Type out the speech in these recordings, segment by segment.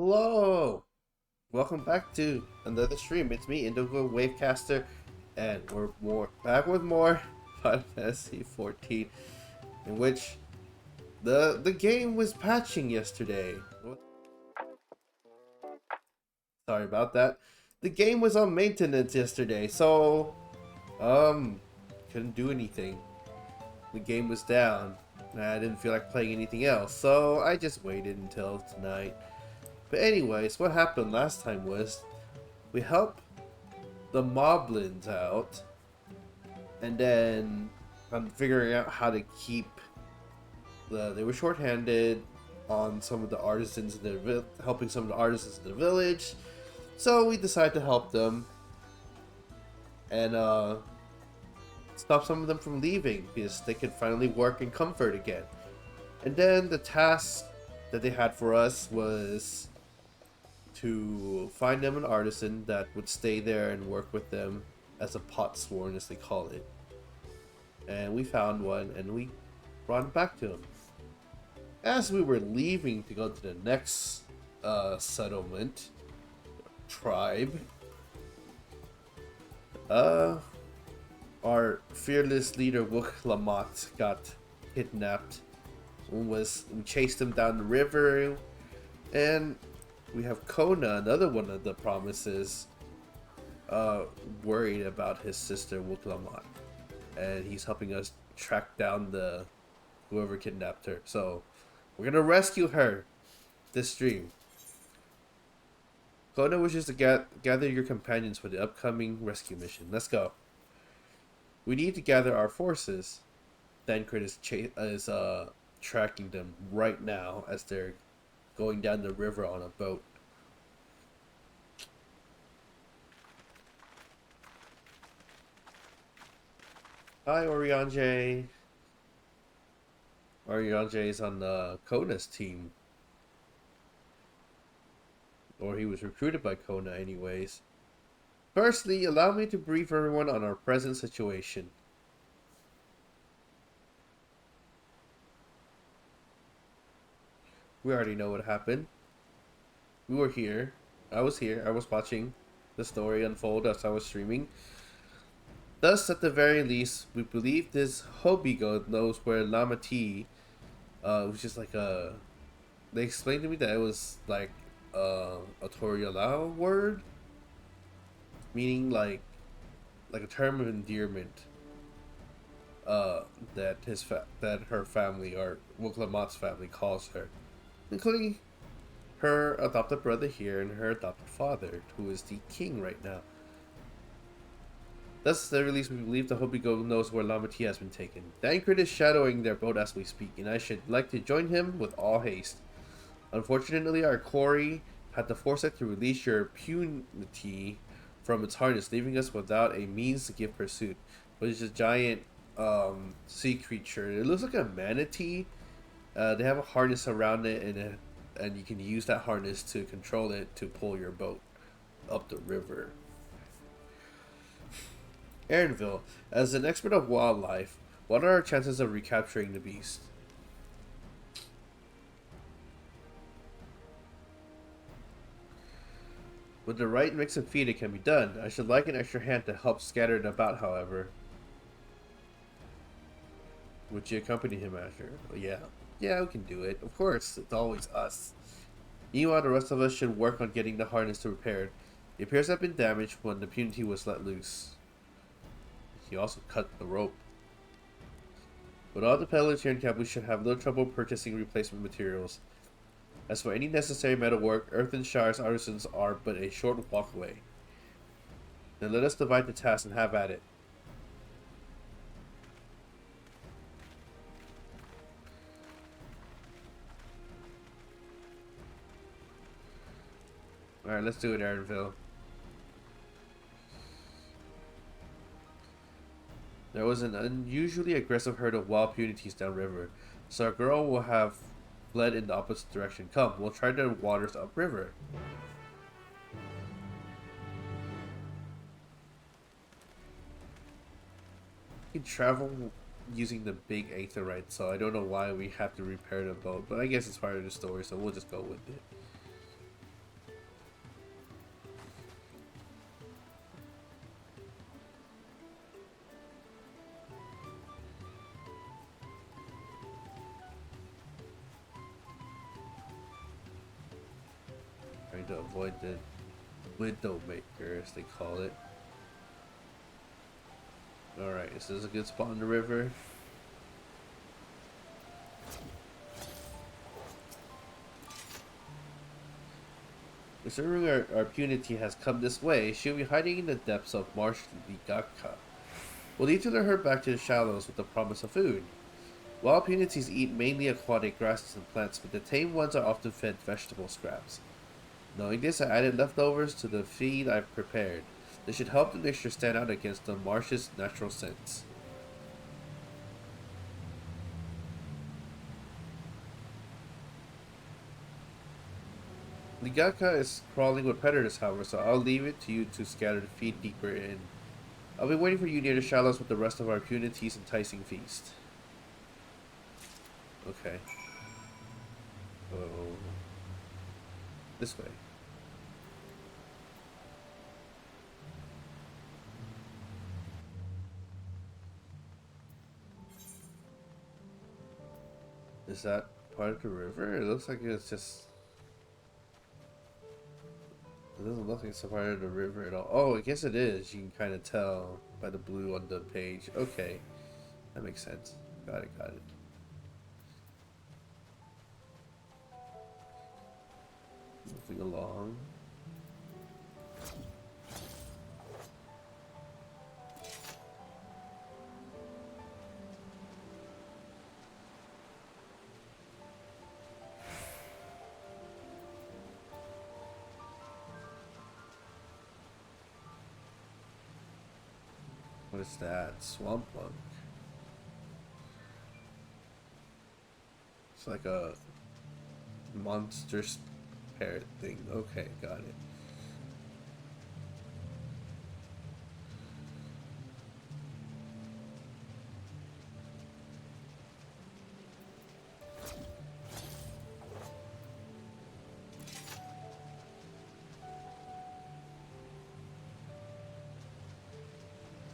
Hello! Welcome back to another stream. It's me, Indigo Wavecaster, and we're back with more Final Fantasy 14, in which the game was patching yesterday. Sorry about that. The game was on maintenance yesterday, so couldn't do anything. The game was down, and I didn't feel like playing anything else, so I just waited until tonight. But anyways, what happened last time was we helped the moblins out, and then I'm figuring out how to keep they were shorthanded on some of the artisans in the helping some of the artisans in the village, so we decided to help them and stop some of them from leaving because they could finally work in comfort again. And then the task that they had for us was to find them an artisan that would stay there and work with them as a pot sworn, as they call it. And we found one, and we brought him back to him. As we were leaving to go to the next settlement, tribe, our fearless leader Wook Lamont got kidnapped. We chased him down the river, and we have Kona, another one of the promises, worried about his sister Wook Lamont, and he's helping us track down whoever kidnapped her. So we're gonna rescue her this stream. Kona wishes to gather your companions for the upcoming rescue mission. Let's go. We need to gather our forces. Thancred is tracking them right now as they're going down the river on a boat. Hi, Orianjay. Orianjay is on Kona's team. Or he was recruited by Kona anyways. Firstly, allow me to brief everyone on our present situation. We already know what happened. We were here. I was here. I was watching the story unfold as I was streaming. Thus, at the very least, we believe this Hobigo knows where Lamati, which is like they explained to me that it was like a Torialao word, meaning like a term of endearment. That her family, or Wook Lamot's family, calls her, including her adopted brother here and her adopted father, who is the king right now. Thus, at the least, we believe the Hobigo knows where Lamati has been taken. Thancred is shadowing their boat as we speak, and I should like to join him with all haste. Unfortunately, our quarry had the foresight to release your punity from its harness, leaving us without a means to give pursuit. But it's a giant sea creature. It looks like a manatee. They have a harness around it, and you can use that harness to control it to pull your boat up the river. Aaronville, as an expert of wildlife, what are our chances of recapturing the beast? With the right mix of feed, it can be done. I should like an extra hand to help scatter it about, however. Would you accompany him, Asher? Oh, yeah. Yeah, we can do it. Of course, it's always us. Meanwhile, the rest of us should work on getting the harness repaired. It appears to have been damaged when the punity was let loose. He also cut the rope. With all the peddlers here in camp, we should have little trouble purchasing replacement materials. As for any necessary metalwork, Earthenshire's artisans are but a short walk away. Then let us divide the task and have at it. Alright, let's do it, Aaronville. There was an unusually aggressive herd of wild punities downriver, so our girl will have fled in the opposite direction. Come, we'll try the waters upriver. We can travel using the big aetherite, so I don't know why we have to repair the boat, but I guess it's part of the story, so we'll just go with it. trying to avoid the window maker, as they call it. Alright, is this a good spot in the river? Considering our punity has come this way, she'll be hiding in the depths of Marsh Ligaka. We'll need to lure her back to the shallows with the promise of food. Wild punities eat mainly aquatic grasses and plants, but the tame ones are often fed vegetable scraps. Knowing this, I added leftovers to the feed I've prepared. This should help the mixture stand out against the marsh's natural scents. Ligaka is crawling with predators, however, so I'll leave it to you to scatter the feed deeper in. I'll be waiting for you near the shallows with the rest of our punity's enticing feast. Okay. Oh. This way. Is that part of the river? It looks like it's just... It doesn't look like it's a part of the river at all. Oh, I guess it is. You can kind of tell by the blue on the page. Okay. That makes sense. Got it, got it. Moving along. What is that? Swamp lung. It's like a monster parrot thing. Okay, got it.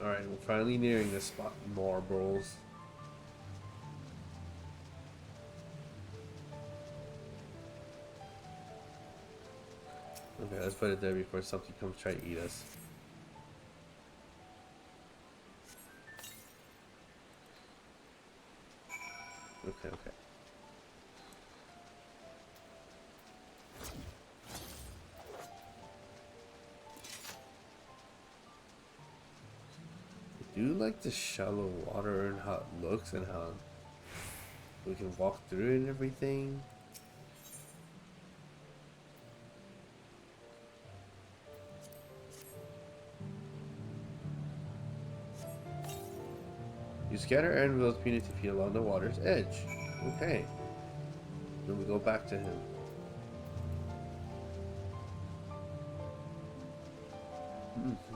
Alright, we're finally nearing this spot. Marbles. Okay, let's put it there before something comes try to eat us. Okay, okay. I do like the shallow water and how it looks and how we can walk through it and everything. You scatter Anvil's punity feet along the water's edge. Okay. Then we go back to him.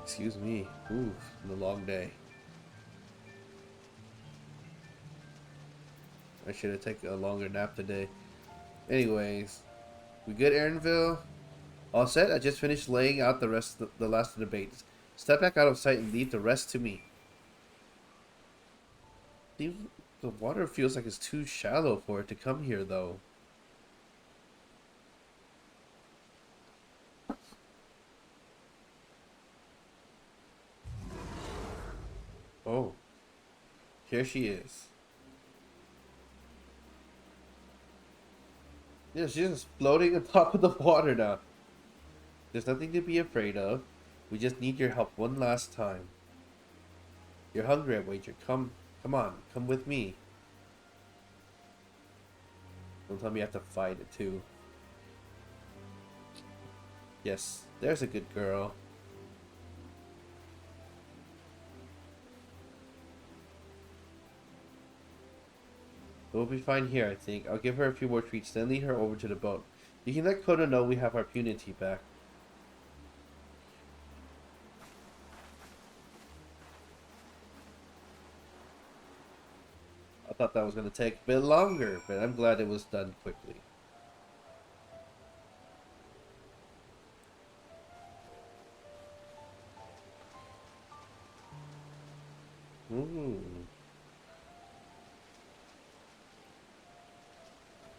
Excuse me. Ooh, it's a long day. I should have taken a longer nap today. Anyways, we good, Aaronville? All set? I just finished laying out the last of the baits. Step back out of sight and leave the rest to me. The water feels like it's too shallow for it to come here, though. Oh. Here she is. Yeah, she's just floating on top of the water now. There's nothing to be afraid of. We just need your help one last time. You're hungry, I wager. Come on, come with me. Don't tell me you have to fight it too. Yes, there's a good girl. We'll be fine here, I think. I'll give her a few more treats, then lead her over to the boat. You can let Kodo know we have our punity back. I thought that was going to take a bit longer, but I'm glad it was done quickly. Ooh.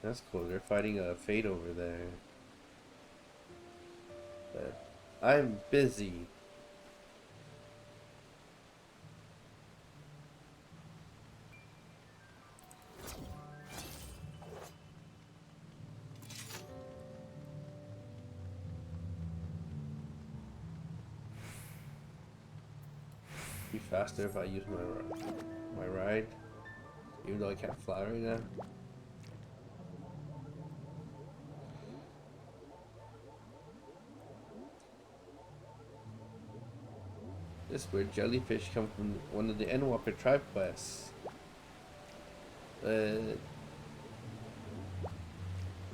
That's cool. They're fighting a fate over there. I'm busy. Be faster if I use my ride, even though I can't fly right now. This weird jellyfish come from one of the Endwalker tribe quests. A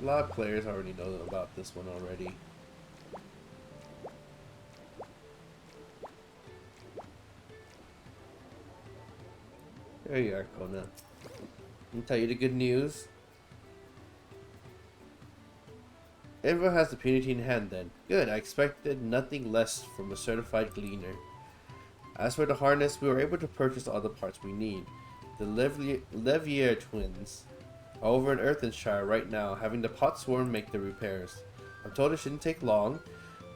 lot of players already know about this one already. There you are, Kona. Let me tell you the good news. Everyone has the Punity in hand then. Good, I expected nothing less from a certified gleaner. As for the harness, we were able to purchase all the parts we need. The Levier twins are over in Earthenshire right now, having the pot swarm make the repairs. I'm told it shouldn't take long.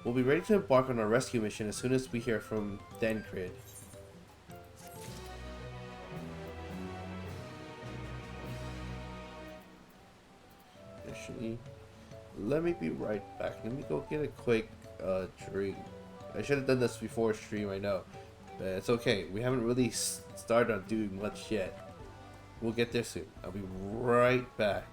We'll be ready to embark on our rescue mission as soon as we hear from Dankrid. Actually, let me be right back. Let me go get a quick drink. I should have done this before stream, I know. But it's okay. We haven't really started on doing much yet. We'll get there soon. I'll be right back.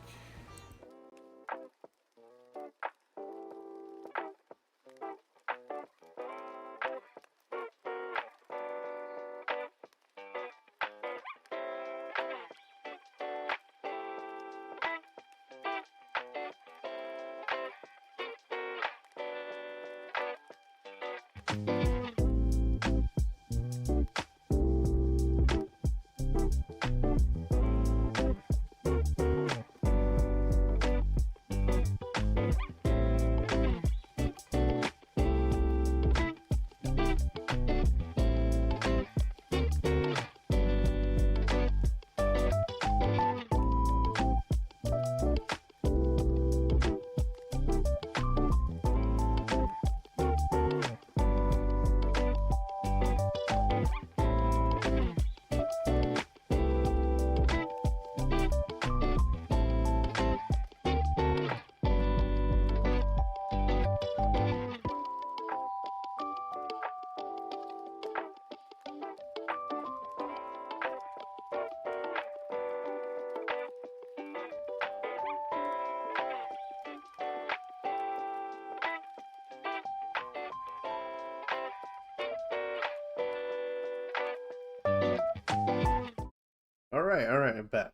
Alright, I'm back.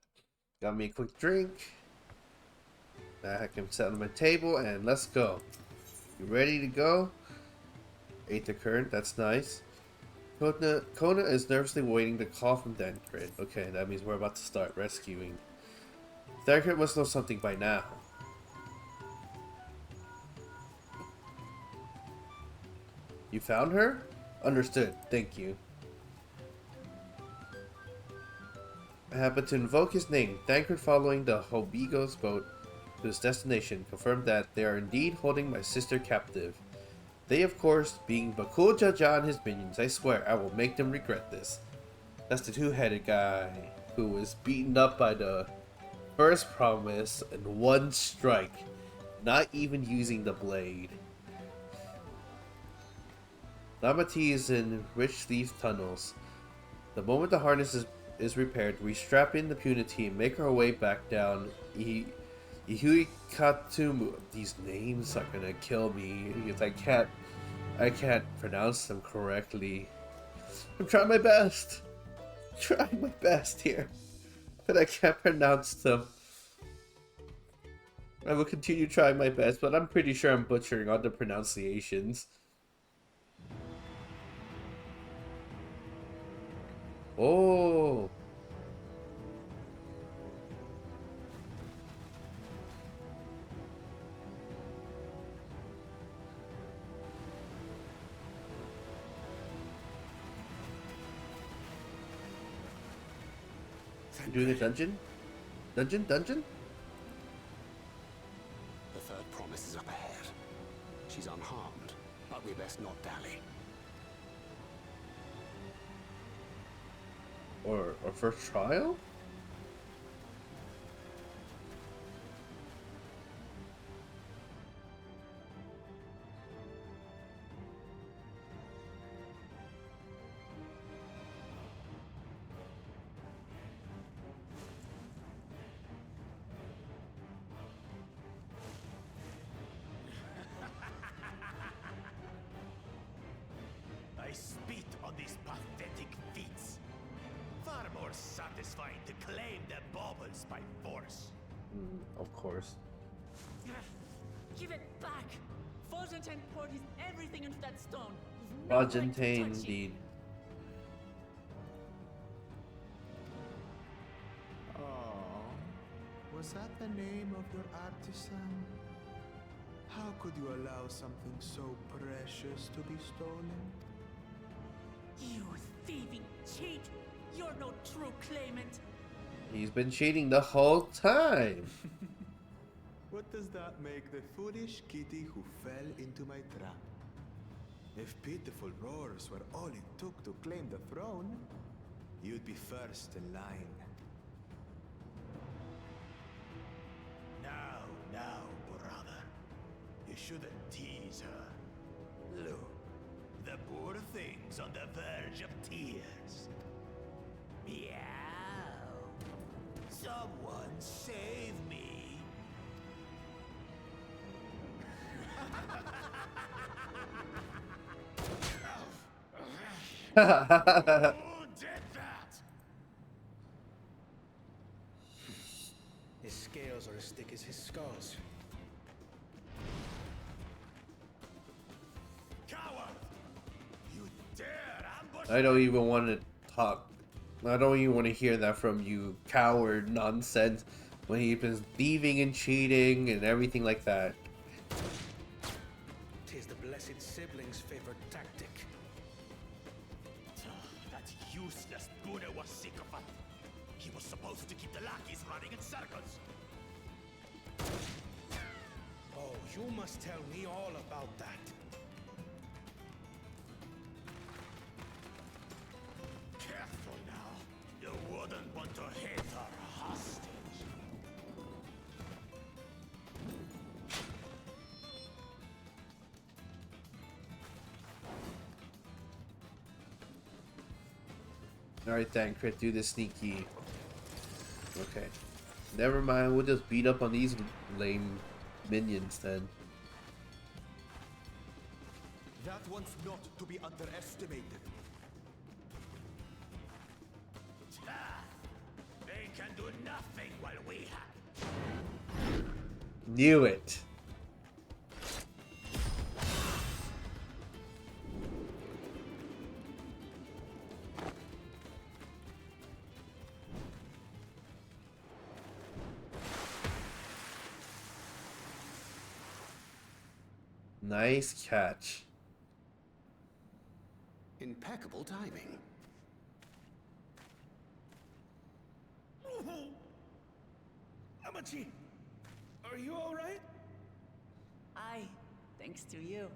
Got me a quick drink. I can set on my table and let's go. You ready to go? Aether current, that's nice. Kona is nervously waiting the call from Dankrid. Okay, that means we're about to start rescuing. Dankrid must know something by now. You found her? Understood, thank you. I happen to invoke his name. Dankrid, following the Hobigo's boat to its destination, confirmed that they are indeed holding my sister captive. They, of course, being Bakul Jaja and his minions. I swear, I will make them regret this. That's the two-headed guy who was beaten up by the first promise in one strike, not even using the blade. Namati is in Rich Leaf Tunnels. The moment the harness is repaired, we strap in the Punity and make our way back down Ihui Katumu. These names are gonna kill me because I can't pronounce them correctly. I'm trying my best. Trying my best here. But I can't pronounce them. I will continue trying my best, but I'm pretty sure I'm butchering all the pronunciations. Oh. Doing a dungeon? Dungeon? The third promise is up ahead. She's unharmed, tally. Or first trial? I spit on these pathetic feats. Far more satisfying to claim the baubles by force. Of course. Give it back! Fortune poured his everything into that stone. You've no right to Argentine touch it. indeed. Oh, was that the name of your artisan? How could you allow something so precious to be stolen? You thieving cheat! You're no true claimant! He's been cheating the whole time. What does that make the foolish kitty who fell into my trap? If pitiful roars were all it took to claim the throne, you'd be first in line. Now, brother. You shouldn't tease her. Look, the poor thing's on the verge of tears. Meow. Someone save me. Who did that? His scales are as thick as his skulls. Coward! You dare ambush I don't even want to talk. I don't even want to hear that from you, coward nonsense. When he's been thieving and cheating and everything like that. 'Tis the blessed sibling's favorite tactic. That useless Guna was sick of it. He was supposed to keep the lackeys running in circles. Oh, you must tell me all about that. Careful now. You wouldn't want to hit her hostage. Alright then, Crit, do the sneaky. Okay. Never mind, we'll just beat up on these lame minions then. That one's not to be underestimated. They can do nothing while we have. Knew it. Nice catch. Impeccable timing. Amachi, are you all right? Aye, thanks to you.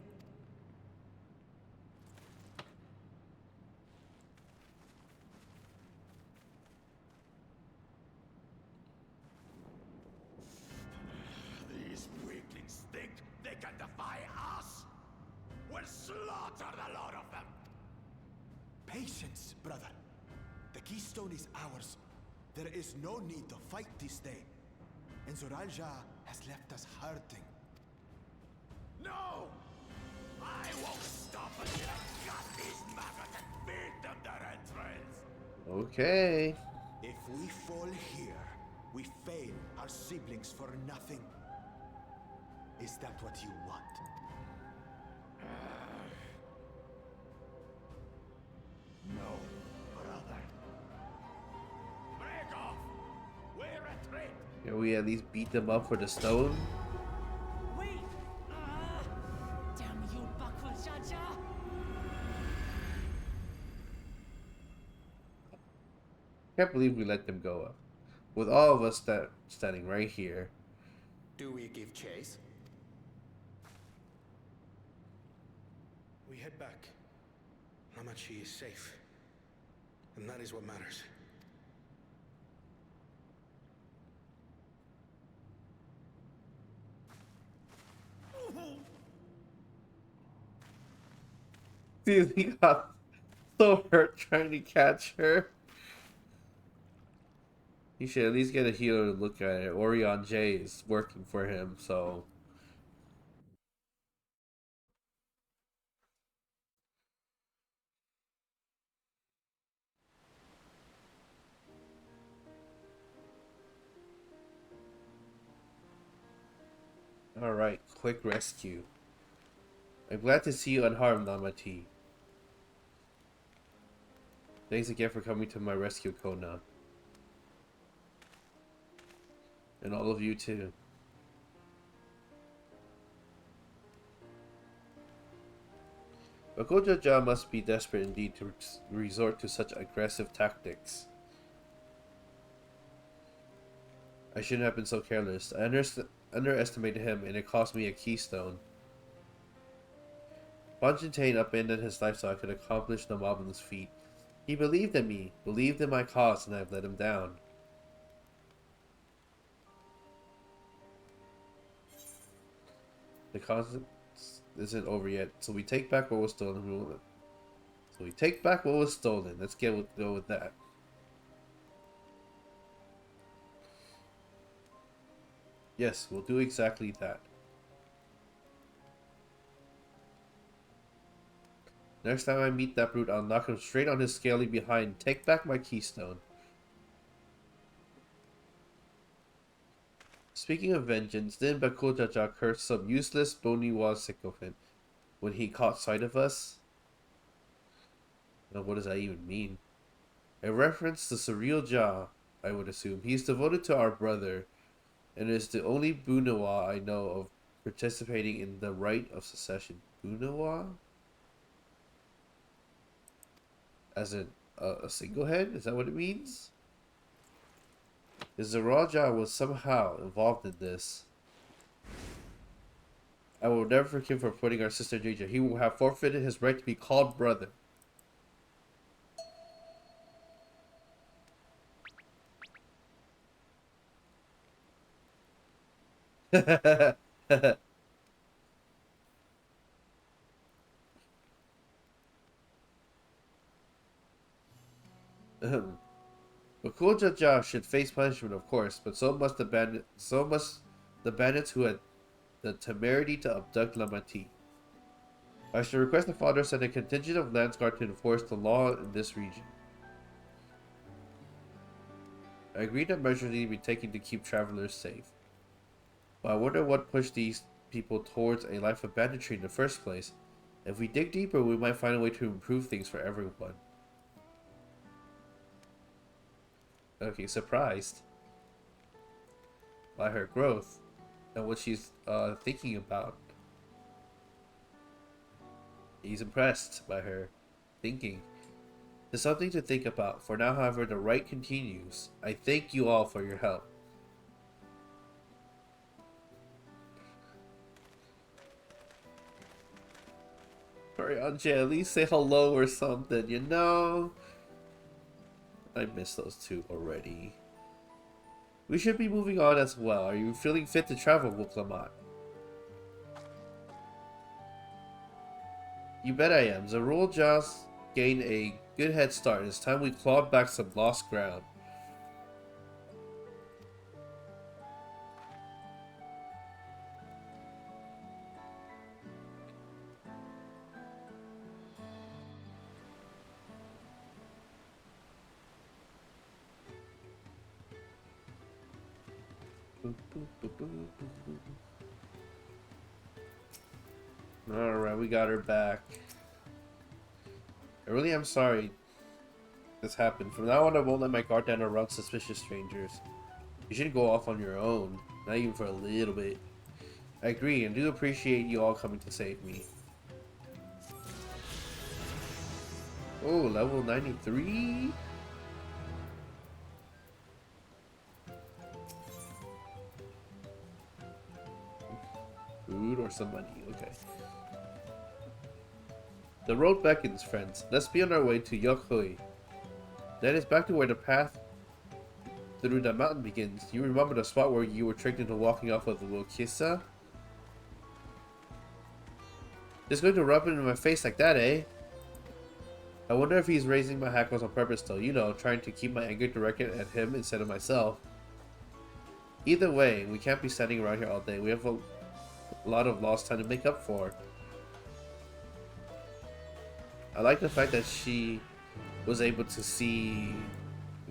These weaklings think they can defy us? We'll slaughter the lot of them. Patience, brother. The keystone is ours. There is no need to fight this day. And Zoralja has left us hurting. No! I won't stop until I've got these maggots and feed them their entrails. Okay. If we fall here, we fail our siblings for nothing. Is that what you want? No, brother. Break off! We retreat! Can we at least beat them up for the stone? Wait! Damn you, Bakul Jaja! Can't believe we let them go up. With all of us standing right here. Do we give chase? We head back. Namachi is safe. And that is what matters. Dude, he got so hurt trying to catch her. He should at least get a healer to look at it. Orion J is working for him, so. Alright, quick rescue. I'm glad to see you unharmed, Namati. Thanks again for coming to my rescue, Kona. And all of you too. Bakoja-ja must be desperate indeed to resort to such aggressive tactics. I shouldn't have been so careless. I underestimated him and it cost me a keystone. Bonjintain upended his life so I could accomplish the marvelous feat. He believed in me, believed in my cause, and I've let him down. The cause isn't over yet, so we take back what was stolen. Let's go with that. Yes, we'll do exactly that. Next time I meet that brute, I'll knock him straight on his scaly behind. Take back my keystone. Speaking of vengeance, didn't Bakoja-ja curse some useless Boniwa sycophant when he caught sight of us? Now, what does that even mean? A reference to Surreal Ja, I would assume. He's devoted to our brother, and is the only Bunawa I know of participating in the rite of secession. Bunawa? As in a single head? Is that what it means? The Raja was somehow involved in this. I will never forgive him for putting our sister in danger. He will have forfeited his right to be called brother. Bakuja-ja should face punishment, of course, but so must the bandits who had the temerity to abduct Lamati. I should request the father send a contingent of Landsguard to enforce the law in this region. I agree that measures need to be taken to keep travelers safe. But I wonder what pushed these people towards a life of banditry in the first place. If we dig deeper, we might find a way to improve things for everyone. Okay, surprised by her growth and what she's thinking about. He's impressed by her thinking. There's something to think about. For now, however, the rite continues. I thank you all for your help. Sorry, Anje, at least say hello or something, you know? I missed those two already. We should be moving on as well. Are you feeling fit to travel, Wuklamat? You bet I am. Zarul just gained a good head start. It's time we clawed back some lost ground. Alright, we got her back. I really am sorry this happened. From now on, I won't let my guard down around suspicious strangers. You should go off on your own, not even for a little bit. I agree, and do appreciate you all coming to save me. Oh, level 93? Food or some money, okay. The road beckons, friends. Let's be on our way to Yokoi. That is back to where the path through the mountain begins. You remember the spot where you were tricked into walking off of the Wokisa? Just going to rub it in my face like that, eh? I wonder if he's raising my hackles on purpose though, you know, trying to keep my anger directed at him instead of myself. Either way, we can't be standing around here all day. We have a lot of lost time to make up for. I like the fact that she was able to see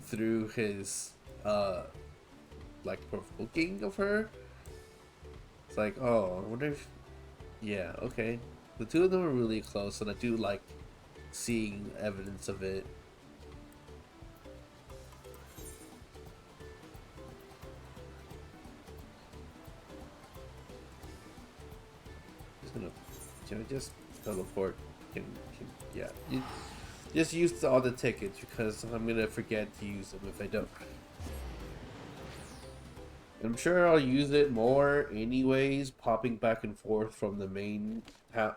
through his, like, provoking of her. It's like, oh, I wonder if... Yeah, okay. The two of them are really close, and I do like seeing evidence of it. Can I just teleport? Yeah. Just use all the tickets because I'm gonna forget to use them if I don't. I'm sure I'll use it more anyways, popping back and forth from the main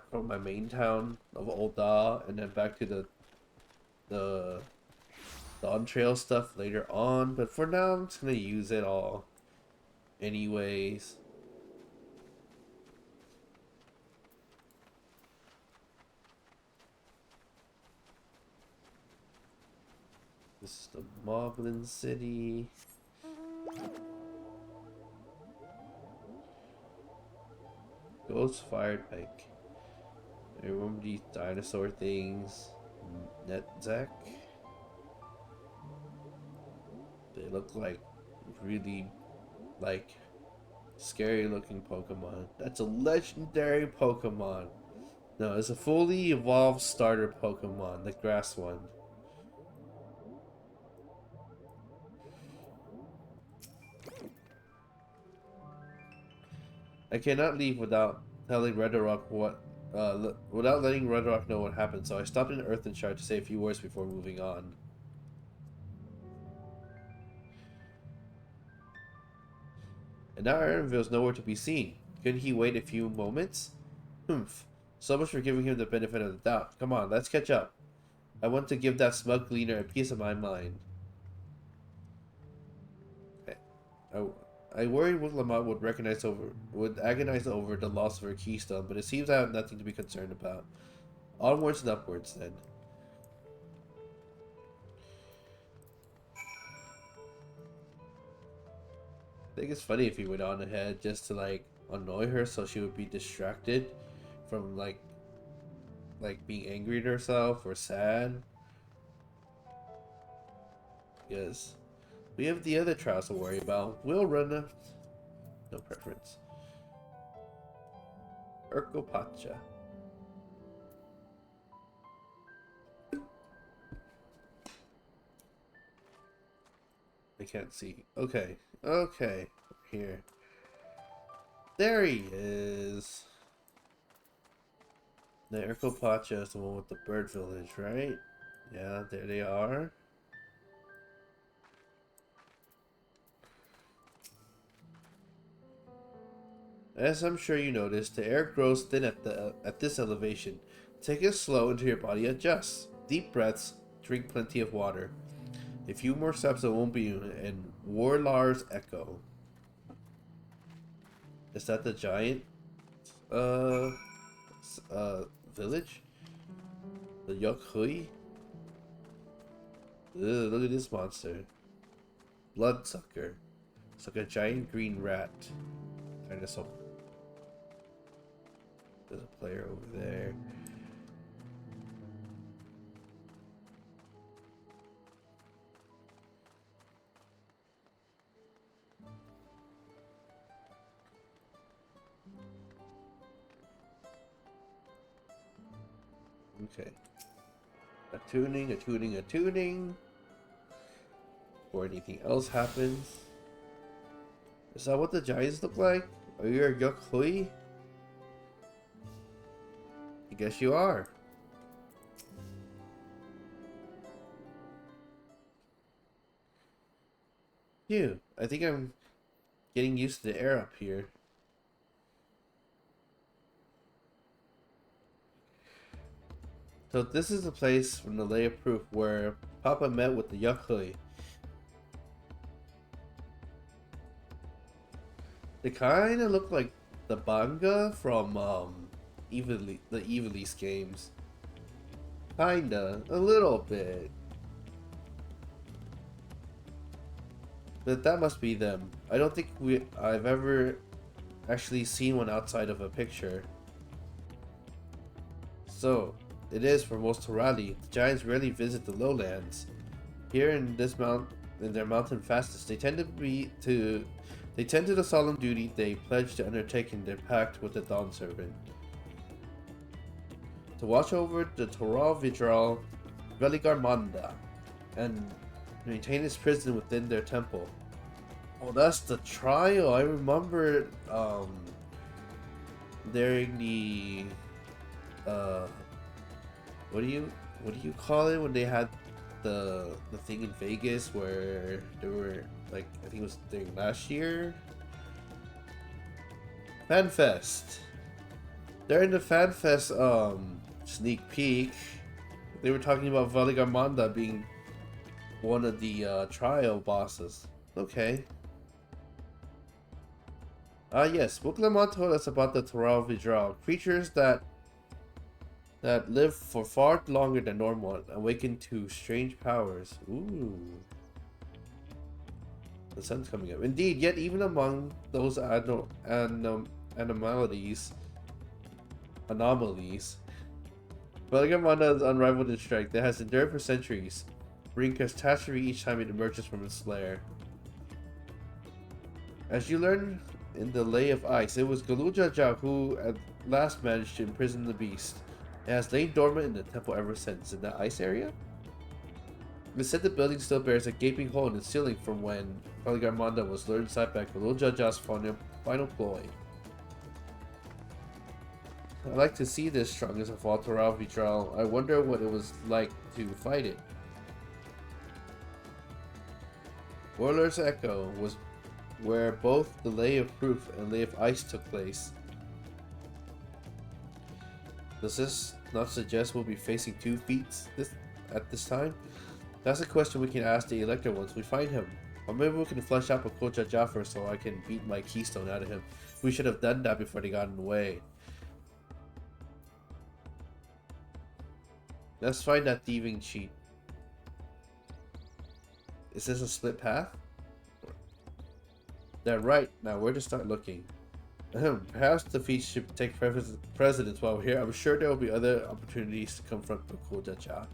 from my main town of Old Da and then back to the Dawntrail stuff later on. But for now, I'm just gonna use it all anyways. This is the Moblin City. Ghost-fired pike. I remember these dinosaur things. Netzak. They look like really, like, scary looking Pokemon. That's a legendary Pokemon. No, it's a fully evolved starter Pokemon, the grass one. I cannot leave without telling Redrock without letting Redrock know what happened. So I stopped in Earthenshire to say a few words before moving on. And now Ironville's nowhere to be seen. Couldn't he wait a few moments? Humph. So much for giving him the benefit of the doubt. Come on, let's catch up. I want to give that smug gleaner a piece of my mind. Okay. I worried Lamont would agonize over the loss of her keystone, but it seems I have nothing to be concerned about. Onwards and upwards, then. I think it's funny if he went on ahead just to, like, annoy her so she would be distracted from, like being angry at herself or sad. Yes. We have the other trials to worry about. We'll run a... No preference. Urkopacha. I can't see. Okay. Okay. Here. There he is. The Urkopacha is the one with the bird village, right? Yeah, there they are. As I'm sure you noticed, the air grows thin at this elevation. Take it slow until your body adjusts. Deep breaths, drink plenty of water. A few more steps it won't be in Warlar's Echo. Is that the giant village? The Yokhui? Look at this monster. Bloodsucker. It's like a giant green rat. Dinosaur. There's a player over there. Okay. A tuning. Before anything else happens. Is that what the giants look like? Are you a Yokhui? I guess you are. Phew, I think I'm getting used to the air up here. So this is the place from the Lay of Proof where Papa met with the Yakuy. They kind of look like the Banga from the Evilise games. Kinda, a little bit. But that must be them. I don't think I've ever actually seen one outside of a picture. So, it is for most Torali. The giants rarely visit the lowlands. Here in their mountain fastness, they tend to the solemn duty they pledge to undertake in their pact with the Dawn Servant. To watch over the Toral Vidral Veligarmanda and maintain his prison within their temple. Oh, that's the trial. I remember during the what do you call it when they had the thing in Vegas where there were like, I think it was during last year, FanFest. During the FanFest sneak peek, they were talking about Veligarmanda being one of the trial bosses. Okay. Yes, Book Lamont told us about the Toral Vidral, creatures that live for far longer than normal and awaken to strange powers. Ooh. The sun's coming up. Indeed, yet even among those anomalies, Veligarmanda is unrivaled in strength that has endured for centuries, bringing catastrophe each time it emerges from its lair. As you learn in the Lay of Ice, it was Galujaja who at last managed to imprison the beast. It has lain dormant in the temple ever since. In that ice area? It's said the building still bears a gaping hole in its ceiling from when Veligarmanda was lured inside by Galujaja's final ploy. I'd like to see this strongest of all Toral Vidral. I wonder what it was like to fight it. Warlord's Echo was where both the Lay of Proof and Lay of Ice took place. Does this not suggest we'll be facing 2 feats at this time? That's a question we can ask the Elector once we find him. Or maybe we can flesh out Pakoja Jaffer so I can beat my keystone out of him. We should have done that before they got in the way. Let's find that thieving cheat. Is this a split path? That right. Now where to start looking? Perhaps the feat should take precedence while we're here. I'm sure there will be other opportunities to confront Pakoja.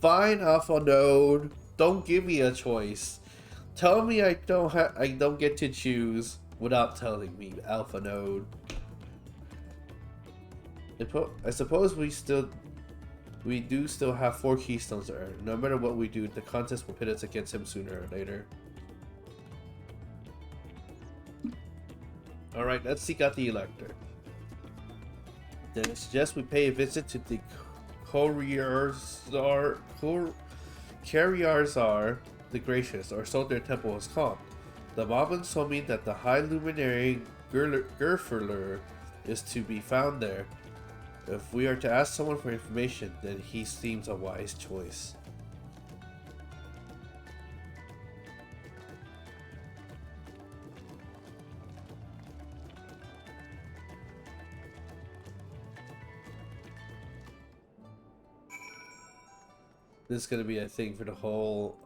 Fine, Alpha Node. Don't give me a choice. Tell me I don't get to choose without telling me, Alpha Node. I suppose we do still have 4 keystones to earn. No matter what we do, the contest will pit us against him sooner or later. Alright, let's seek out the Elector. Then I suggest we pay a visit to the Carriarzar the Gracious, or so their temple is called. The Moblins told me that the High Luminary Gerferler is to be found there. If we are to ask someone for information, then he seems a wise choice. This is going to be a thing for the whole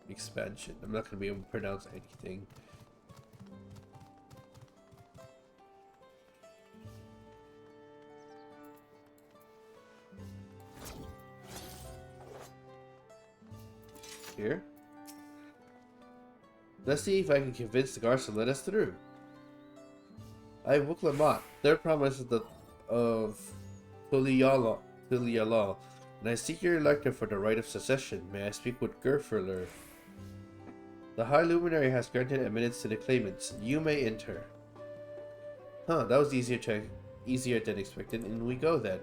expansion. I'm not going to be able to pronounce anything. Here. Let's see if I can convince the guards to let us through. I am Wook Lamont, third promise of Tuliala, and I seek your elector for the right of secession. May I speak with Gerferler? The High Luminary has granted admittance to the claimants. You may enter. Huh, that was easier than expected, and we go then.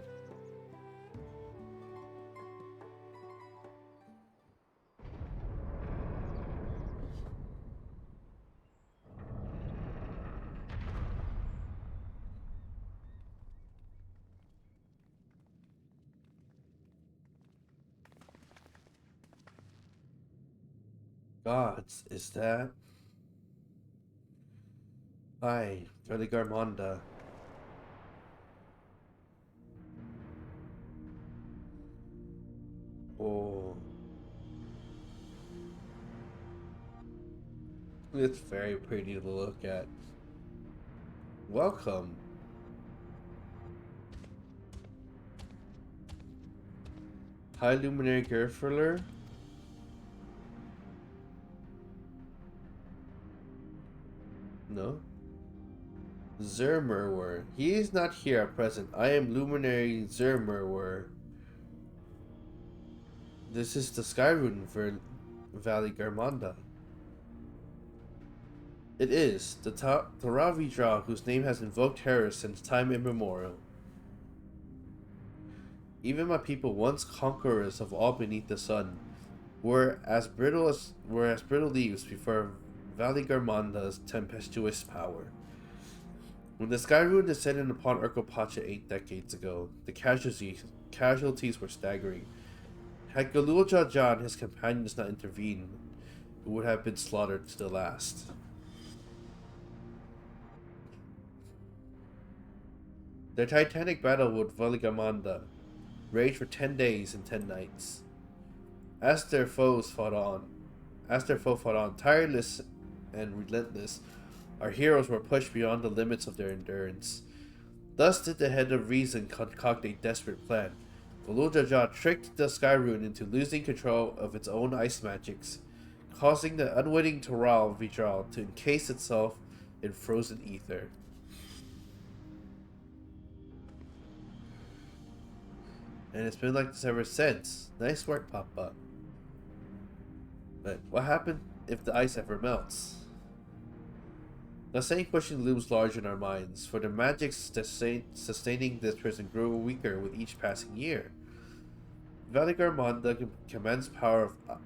Gods, is that? Hi, Garmonda. Oh. It's very pretty to look at. Welcome. High Luminary Gerfurler. No. Zermerwer. He is not here at present. I am Luminary Zermerwer. This is the Sky Rune for Valley Garmonda. It is the Taravijra whose name has invoked terror since time immemorial. Even my people, once conquerors of all beneath the sun, were as brittle leaves before Valley Garmonda's tempestuous power. When the Sky Rune descended upon Urkopacha 8 decades ago, the casualties were staggering. Had Galul Jaja and his companions not intervened, it would have been slaughtered to the last. Their titanic battle with Valigamanda raged for 10 days and 10 nights. As their foe fought on, tireless and relentless, our heroes were pushed beyond the limits of their endurance. Thus did the head of reason concoct a desperate plan. Galul Jaja tricked the Sky Rune into losing control of its own ice magics, causing the unwitting Taral Vijral to encase itself in frozen ether. And it's been like this ever since. Nice work, Papa. But what happens if the ice ever melts? The same question looms large in our minds, for the magic sustaining this prison grew weaker with each passing year. Valley Garmonda commands power of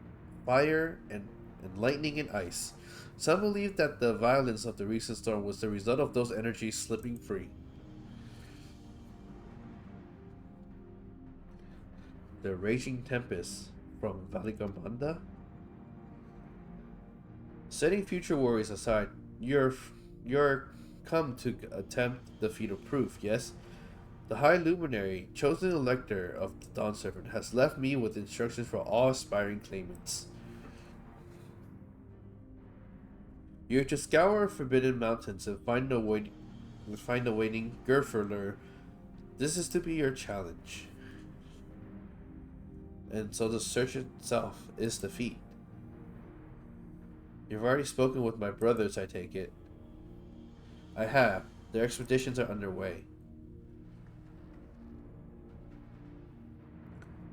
fire and lightning and ice. Some believe that the violence of the recent storm was the result of those energies slipping free. The Raging Tempest from Valley Garmonda? Setting future worries aside, you're come to attempt the feat of proof, yes? The High Luminary, chosen elector of the Dawn Servant, has left me with instructions for all aspiring claimants. You're to scour Forbidden Mountains and find a waiting Gerfurler. This is to be your challenge. And so the search itself is the feat. You've already spoken with my brothers, I take it. I have. Their expeditions are underway.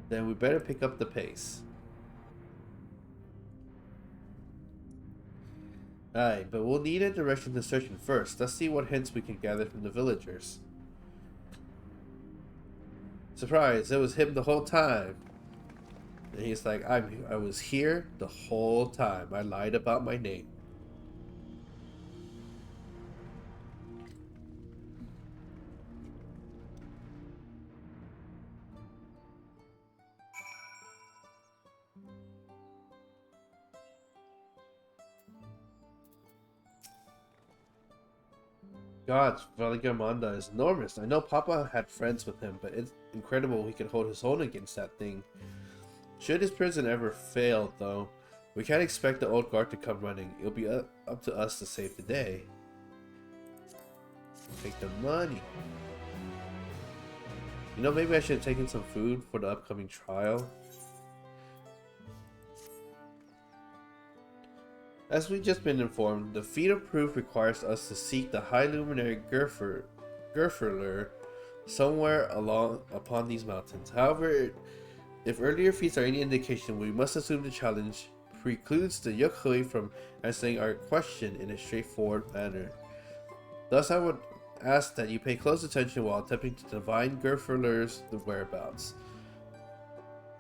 Then we better pick up the pace. Aye, but we'll need a direction to search in first. Let's see what hints we can gather from the villagers. Surprise, it was him the whole time. And he's like, I was here the whole time. I lied about my name. God, Valigamanda is enormous. I know Papa had friends with him, but it's incredible he could hold his own against that thing. Should his prison ever fail, though, we can't expect the old guard to come running. It'll be up to us to save the day. Take the money. You know, maybe I should have taken some food for the upcoming trial. As we've just been informed, the feat of proof requires us to seek the High Luminary Gerfurler somewhere upon these mountains. However, if earlier feats are any indication, we must assume the challenge precludes the Yukhui from answering our question in a straightforward manner. Thus, I would ask that you pay close attention while attempting to divine Gerfurler's whereabouts.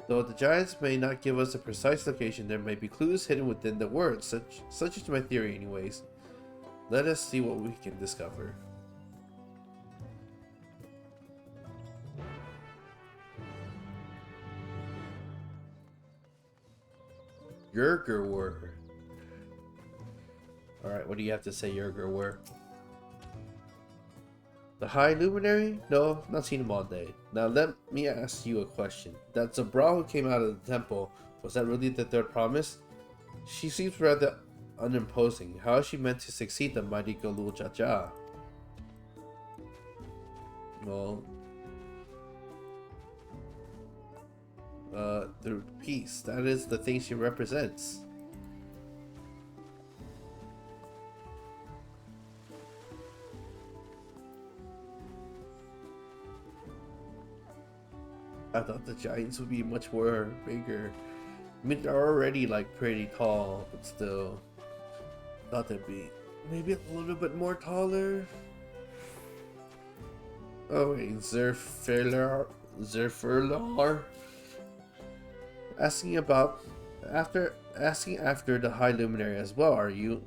Though the giants may not give us a precise location, there may be clues hidden within the words, such is my theory anyways. Let us see what we can discover. Gergerwer. Alright, what do you have to say, Yerger? Where? The High Luminary? No, not seen him all day. Now let me ask you a question. That Zabra who came out of the temple, was that really the third promise? She seems rather unimposing. How is she meant to succeed the mighty Galul Jaja? Well, through peace. That is the thing she represents. I thought the giants would be much more bigger. I mean, they're already like pretty tall, but still, thought they'd be maybe a little bit more taller. Oh wait, Zerfurlar asking after the High Luminary as well. Are you?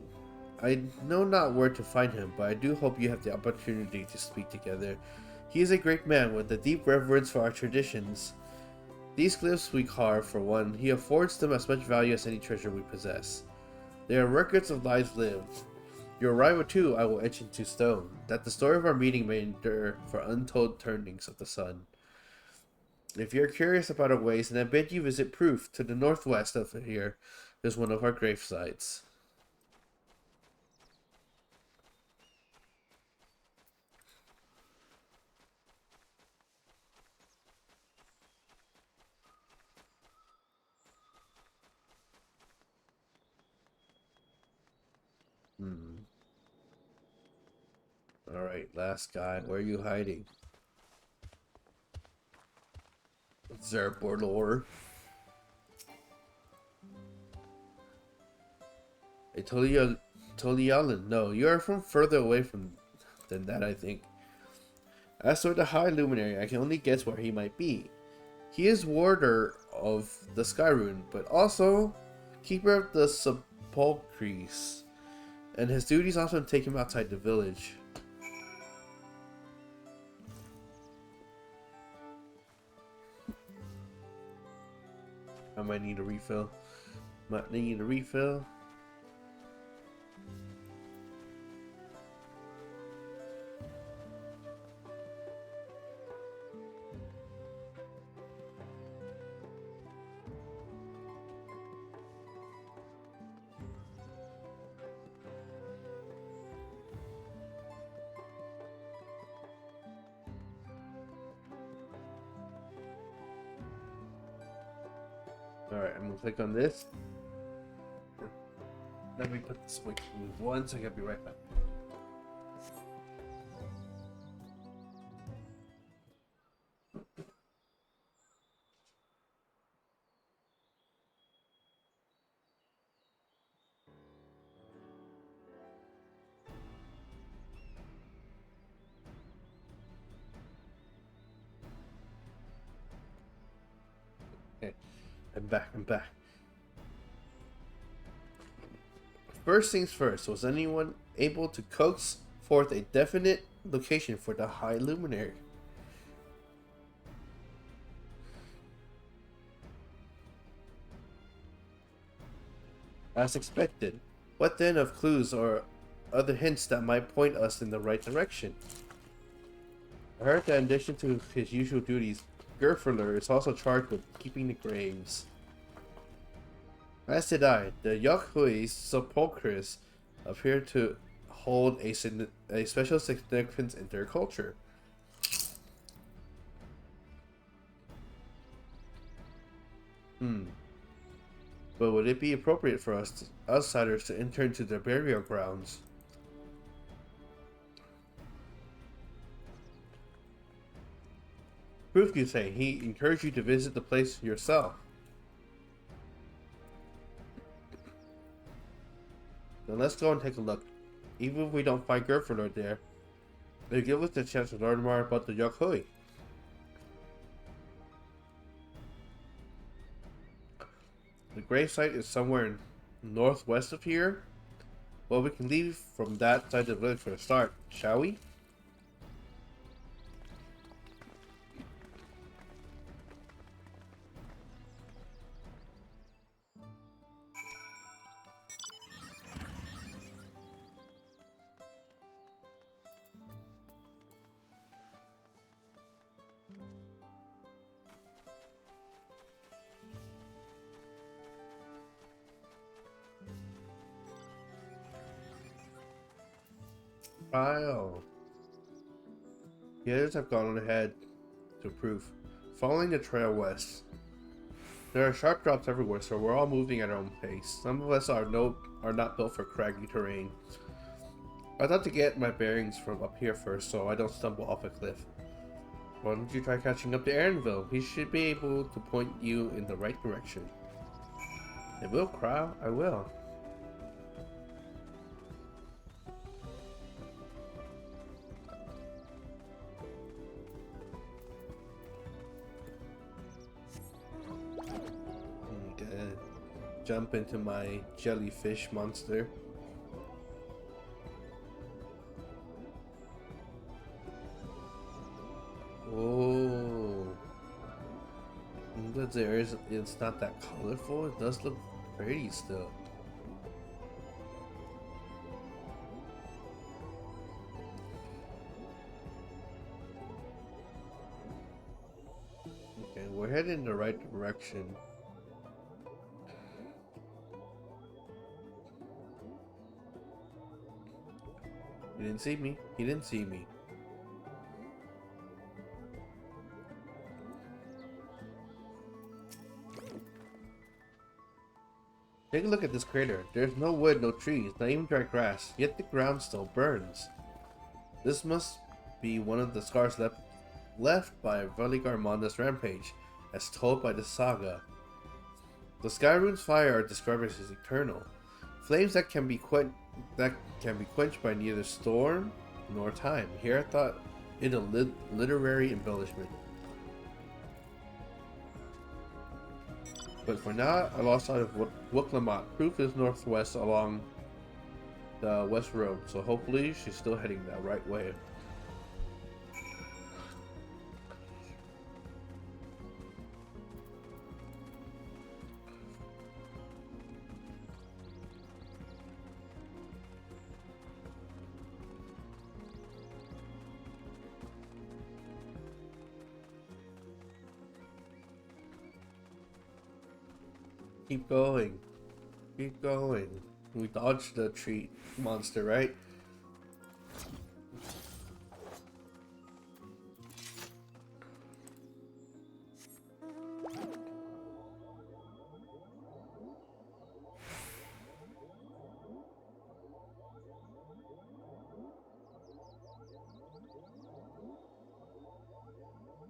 I know not where to find him, but I do hope you have the opportunity to speak together. He is a great man with a deep reverence for our traditions. These glyphs we carve, for one, he affords them as much value as any treasure we possess. They are records of lives lived. Your arrival too I will etch into stone, that the story of our meeting may endure for untold turnings of the sun. If you're curious about our ways, then I bid you visit Proof to the northwest of here. Is one of our grave sites. Alright, last guy. Where are you hiding? Zerborlor. Hey, Tolialan. No, you are from further away than that, I think. As for the High Luminary, I can only guess where he might be. He is warder of the Sky Rune, but also keeper of the Sepulchres, and his duties often take him outside the village. I might need a refill. Might need a refill. Alright, I'm gonna click on this. Let me put the switch in one second, I'll be right back. Okay, I'm back. First things first, was anyone able to coax forth a definite location for the High Luminary? As expected. What then of clues or other hints that might point us in the right direction? I heard that in addition to his usual duties, Gerferler is also charged with keeping the graves. As did I. The Yokhui's sepulchres appear to hold a special significance in their culture. But would it be appropriate for us outsiders to enter into their burial grounds? Proof, you say. He encouraged you to visit the place yourself. Then let's go and take a look. Even if we don't find Gerferler there, it'll give us the chance to learn more about the Yokhui. The gravesite is somewhere northwest of here. Well, we can leave from that side of the village for a start, shall we? Trial. The others have gone ahead to proof, following the trail west. There are sharp drops everywhere, so we're all moving at our own pace. Some of us are not built for craggy terrain. I thought to get my bearings from up here first, so I don't stumble off a cliff. Why don't you try catching up to Aaronville? He should be able to point you in the right direction. I will, Crow. I will. Okay. Jump into my jellyfish monster. Oh, it's not that colorful. It does look pretty still. Okay, we're heading in the right direction. He didn't see me. He didn't see me. Take a look at this crater. There's no wood, no trees, not even dry grass, yet the ground still burns. This must be one of the scars left by Veligarmonda's rampage, as told by the saga. The Skyrune's fire are described as eternal, flames that can be quenched by neither storm nor time. Here I thought it a literary embellishment. But for now, I lost sight of Wuklamot. Proof is northwest along the west road, so hopefully she's still heading that right way. Keep going. Keep going. We dodged the tree monster, right?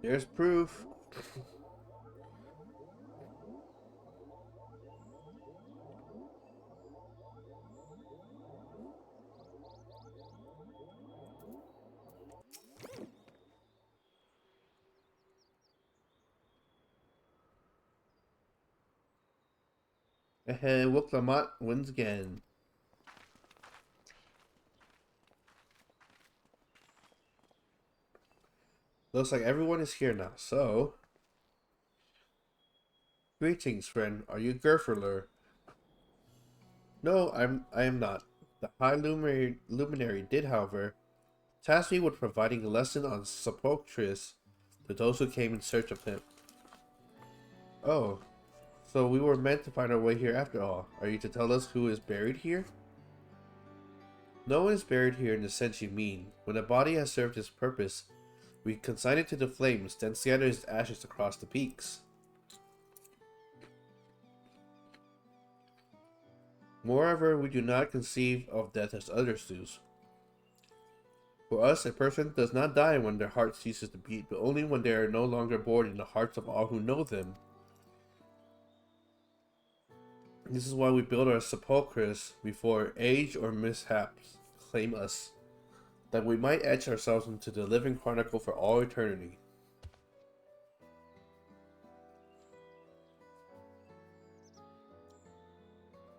There's proof. Wuklamot wins again. Looks like everyone is here now, so... Greetings, friend. Are you Gerferler? No, I am not. The High Luminary did, however, task me with providing a lesson on Sepulchres to those who came in search of him. Oh, so we were meant to find our way here after all. Are you to tell us who is buried here? No one is buried here in the sense you mean. When a body has served its purpose, we consign it to the flames, then scatter its ashes across the peaks. Moreover, we do not conceive of death as others do. For us, a person does not die when their heart ceases to beat, but only when they are no longer born in the hearts of all who know them. This is why we build our sepulchres before age or mishaps claim us, that we might etch ourselves into the living chronicle for all eternity.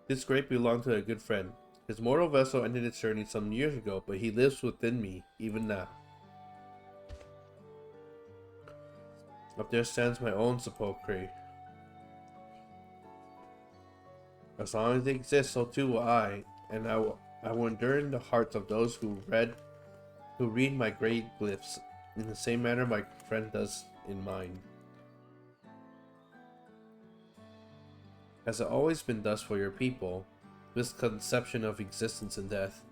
This grave belonged to a good friend. His mortal vessel ended its journey some years ago, but he lives within me, even now. Up there stands my own sepulchre. As long as they exist, so too will I, and I will endure in the hearts of those who read my grave glyphs, in the same manner my friend does in mine. Has it always been thus for your people? This conception of existence and death?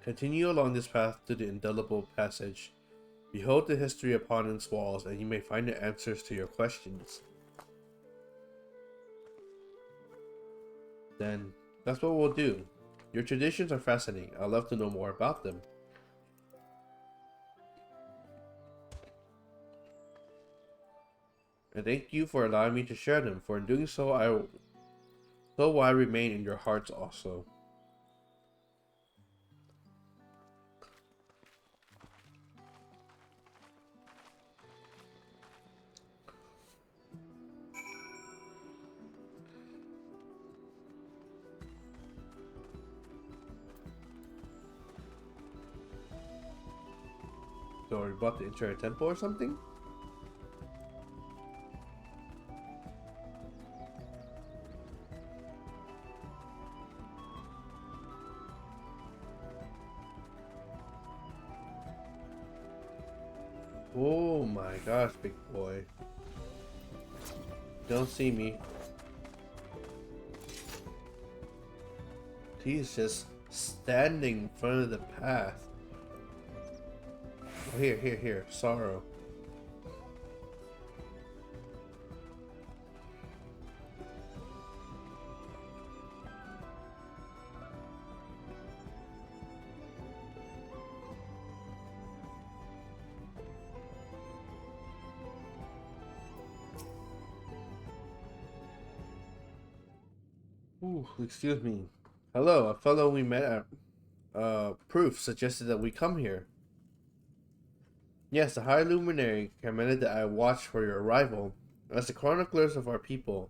Continue along this path to the indelible passage. Behold the history upon its walls, and you may find the answers to your questions. Then, that's what we'll do. Your traditions are fascinating. I'd love to know more about them. And thank you for allowing me to share them, for in doing so, I remain in your hearts also. So are we about to enter a temple or something? Oh my gosh, big boy. Don't see me. He's just standing in front of the path. Oh, here. Sorrow. Ooh, excuse me. Hello, a fellow we met at Proof suggested that we come here. Yes, the High Luminary commanded that I watch for your arrival. As the chroniclers of our people,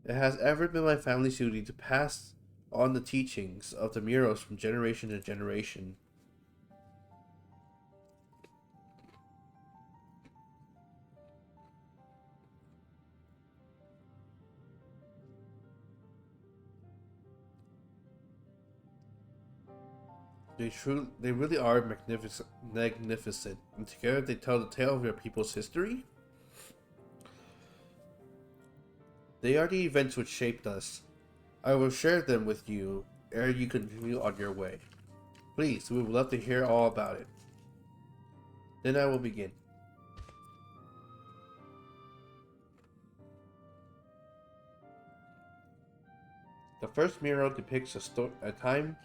it has ever been my family's duty to pass on the teachings of the Muros from generation to generation. They really are magnificent. And together they tell the tale of your people's history. They are the events which shaped us. I will share them with you ere you continue on your way. Please, we would love to hear all about it. Then I will begin. The first mural depicts a time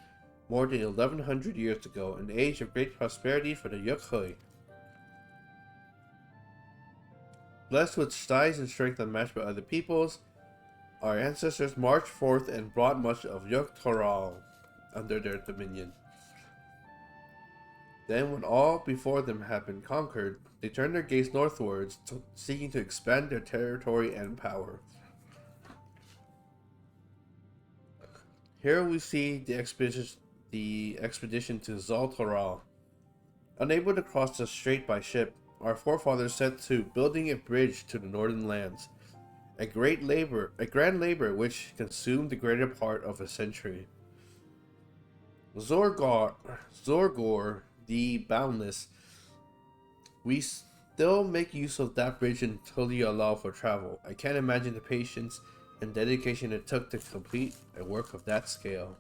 more than 1100 years ago, an age of great prosperity for the Yukhui. Blessed with size and strength unmatched by other peoples, our ancestors marched forth and brought much of Yuktoral under their dominion. Then, when all before them had been conquered, they turned their gaze northwards, seeking to expand their territory and power. Here we see the expedition to Zaltoral. Unable to cross the strait by ship, our forefathers set to building a bridge to the northern lands. A grand labor which consumed the greater part of a century. Zorgor the Boundless. We still make use of that bridge until you allow for travel. I can't imagine the patience and dedication it took to complete a work of that scale.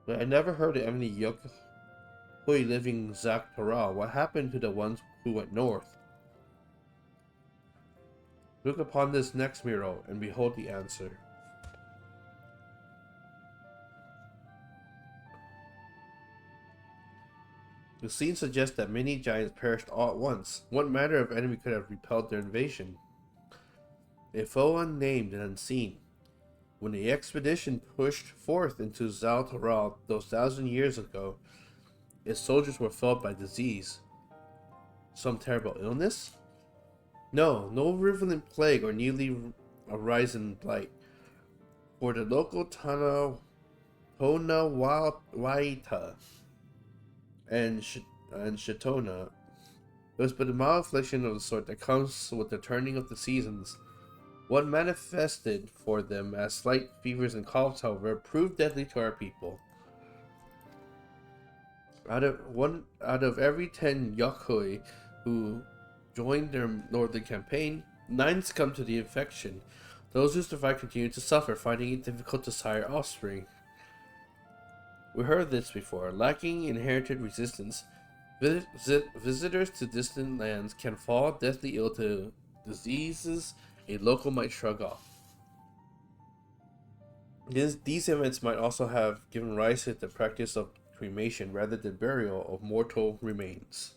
But I never heard of any Yukhui living Zaktoral. What happened to the ones who went north? Look upon this next mural and behold the answer. The scene suggests that many giants perished all at once. What manner of enemy could have repelled their invasion? A foe unnamed and unseen. When the expedition pushed forth into Zaltoral those 1,000 years ago, its soldiers were felled by disease. Some terrible illness? No virulent plague or newly arisen blight. For the local Waita and Shatona, it was but a mild affliction of the sort that comes with the turning of the seasons. What manifested for them as slight fevers and coughs, however, proved deadly to our people. Out of every 10 Yukhui who joined their northern campaign, 9 succumbed to the infection. Those who survive continue to suffer, finding it difficult to sire offspring. We heard this before. Lacking inherited resistance, visitors to distant lands can fall deathly ill to diseases a local might shrug off. These events might also have given rise to the practice of cremation rather than burial of mortal remains.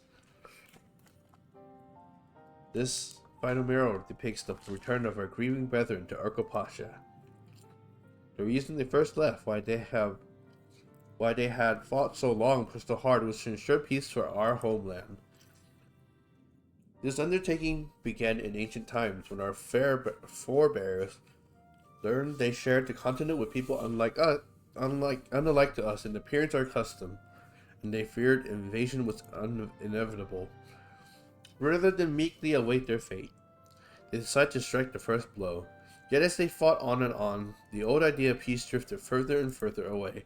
This final mural depicts the return of our grieving brethren to Urkel Pasha. The reason they first left, why they had fought so long, pushed so hard, was to ensure peace for our homeland. This undertaking began in ancient times when our forebears learned they shared the continent with people unlike to us in appearance or custom, and they feared invasion was inevitable. Rather than meekly await their fate, they decided to strike the first blow. Yet as they fought on and on, the old idea of peace drifted further and further away.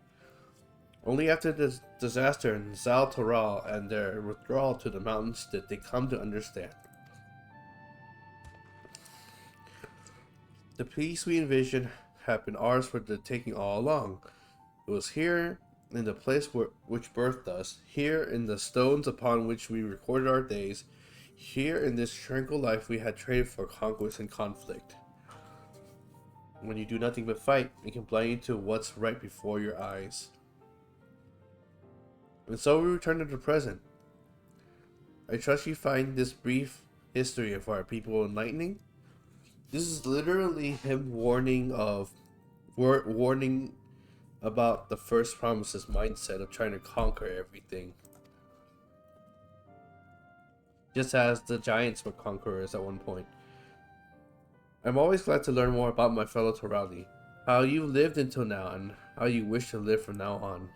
Only after the disaster in Zal Toral and their withdrawal to the mountains did they come to understand. The peace we envisioned had been ours for the taking all along. It was here, in the place which birthed us, here in the stones upon which we recorded our days, here in this tranquil life we had traded for conquest and conflict. When you do nothing but fight, it can blind you to what's right before your eyes. And so we return to the present. I trust you find this brief history of our people enlightening. This is literally him warning about the first promises mindset of trying to conquer everything. Just as the giants were conquerors at one point. I'm always glad to learn more about my fellow Torali, how you lived until now and how you wish to live from now on.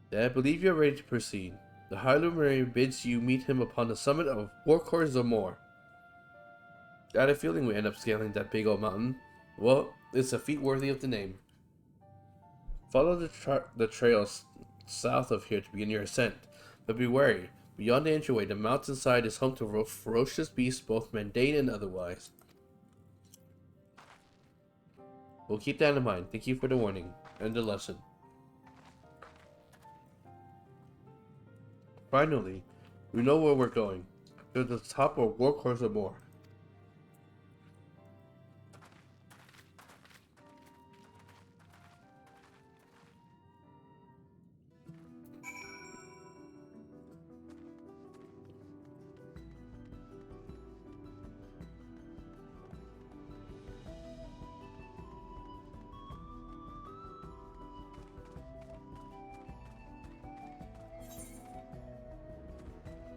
Then I believe you are ready to proceed. The High Luminary bids you meet him upon the summit of Warkor Zamor. I had a feeling we end up scaling that big old mountain. Well, it's a feat worthy of the name. Follow the trails south of here to begin your ascent, but be wary. Beyond the entryway, the mountainside is home to ferocious beasts, both mundane and otherwise. We'll keep that in mind. Thank you for the warning and the lesson. Finally, we know where we're going. To the top of Warkor Zamor.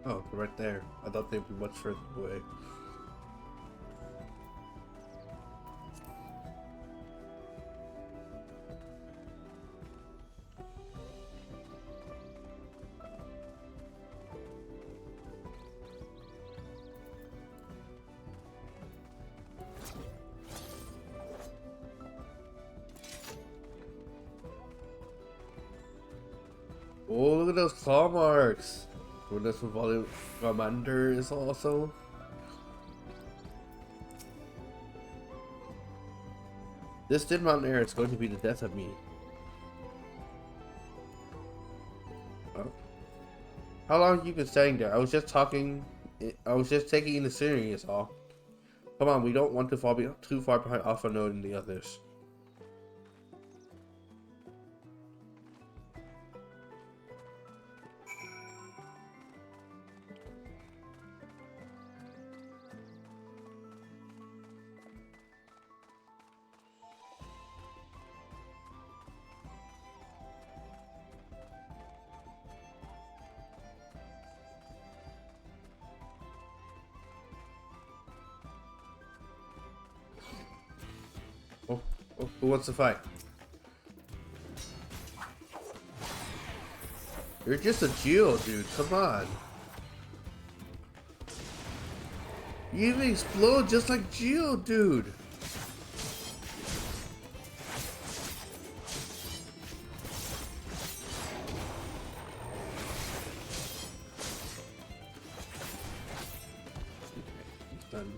Oh, they're right there. I thought they'd be much further away. Oh, look at those claw marks! Well, that's what Volume Commander is also. This thin mountain air is going to be the death of me. Oh. How long have you been standing there? I was just taking in the scenery is all. Come on, we don't want to fall too far behind Alpha Node and the others. Oh, who wants to fight? You're just a Geo, dude. Come on. You even explode just like Geo, dude. Done.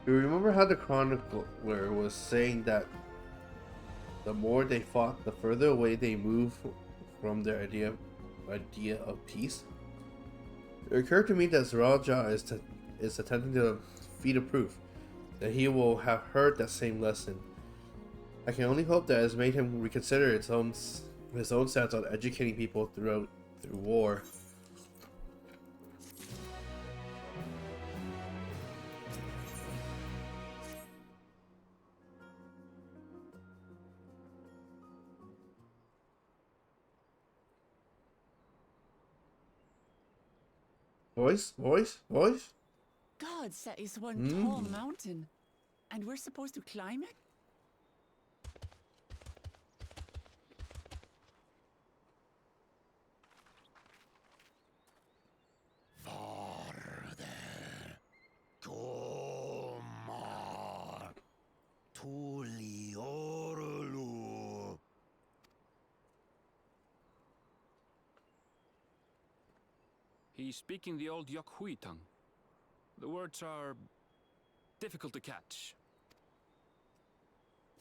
You remember how the chronicler was saying that the more they fought, the further away they moved from their idea of peace? It occurred to me that Zaraja is attempting to feed a proof that he will have heard that same lesson. I can only hope that it has made him reconsider his own stance on educating people through war. Voice? God set is one tall mountain, and we're supposed to climb it? Farther. Tomar. Tuliorulu. He's speaking the old Yokhui tongue. The words are difficult to catch.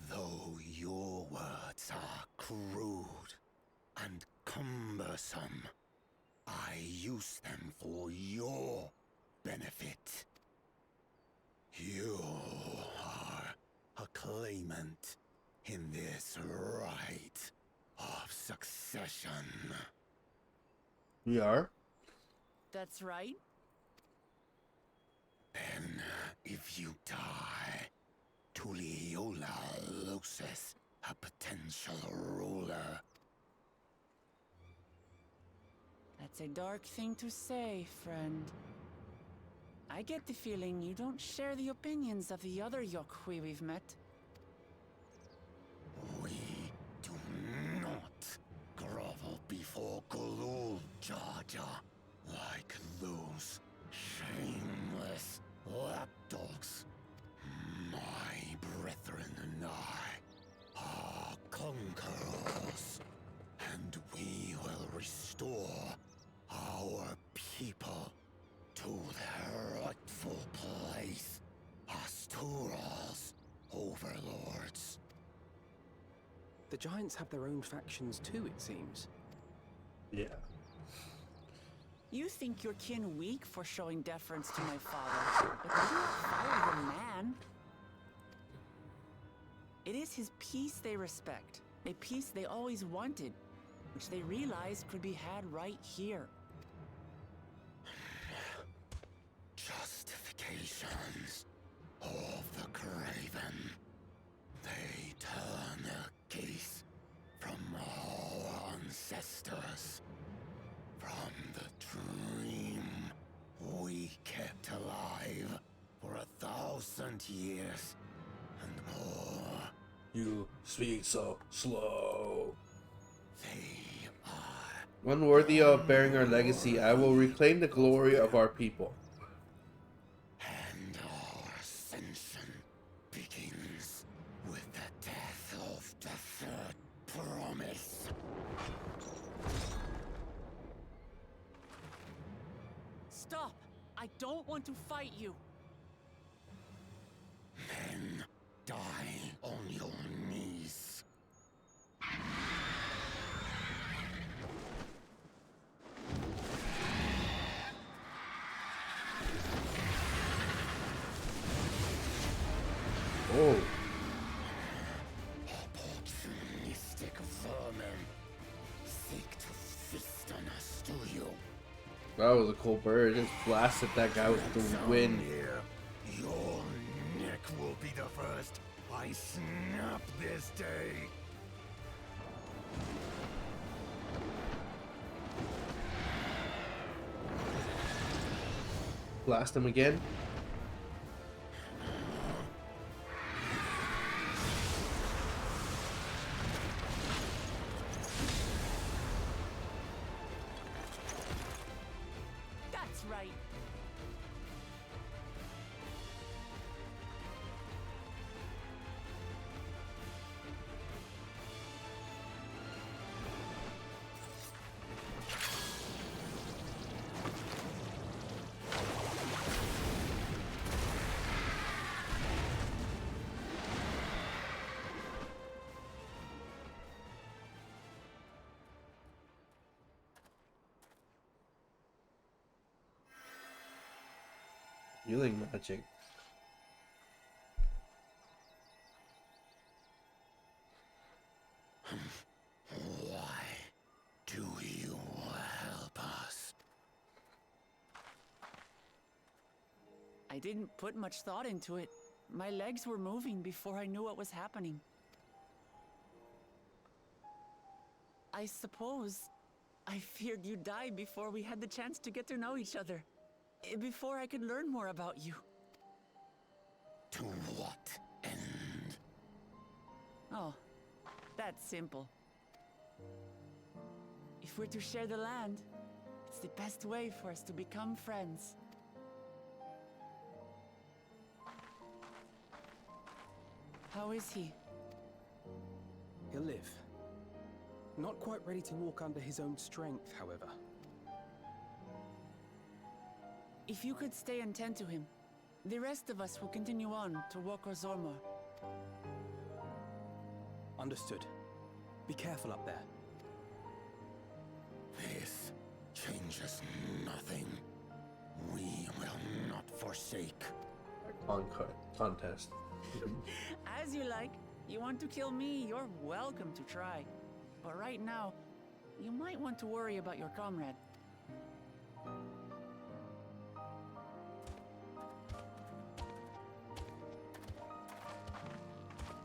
Though your words are crude and cumbersome, I use them for your benefit. You are a claimant in this right of succession. We are? That's right. Then, if you die, Tuliola loses a potential ruler. That's a dark thing to say, friend. I get the feeling you don't share the opinions of the other Yokhui we've met. We do not grovel before Gulul, Jar Jar, like those shameless lapdogs. My brethren and I are conquerors, and we will restore our people to their rightful place as Tural's overlords. The Giants have their own factions too, it seems. Yeah. You think your kin weak for showing deference to my father, but they don't follow the man. It is his peace they respect, a peace they always wanted, which they realized could be had right here. Justifications of the craven. They turn their gaze from our ancestors, from the dream we kept alive for 1,000 years and more. You speak so slow. They are Unworthy of bearing our legacy, I will reclaim the glory of our people. And our ascension begins with the death of the third promise. Stop! I don't want to fight you. Then die on your knees. Oh, Opportunistic vermin seek to feast on us, do you? that was a cool bird. It just blasted that guy with the wind. Here, your neck will be the first I snap this day. Blast him again. That's right. Healing magic. Why do you help us? I didn't put much thought into it. My legs were moving before I knew what was happening. I suppose I feared you'd die before we had the chance to get to know each other. Before I could learn more about you. To what end? Oh, that's simple. If we're to share the land, it's the best way for us to become friends. How is he? He'll live. Not quite ready to walk under his own strength, however. If you could stay and tend to him, the rest of us will continue on to Wokor. Understood. Be careful up there. This changes nothing. We will not forsake. Contest. As you like. You want to kill me, you're welcome to try. But right now, you might want to worry about your comrade.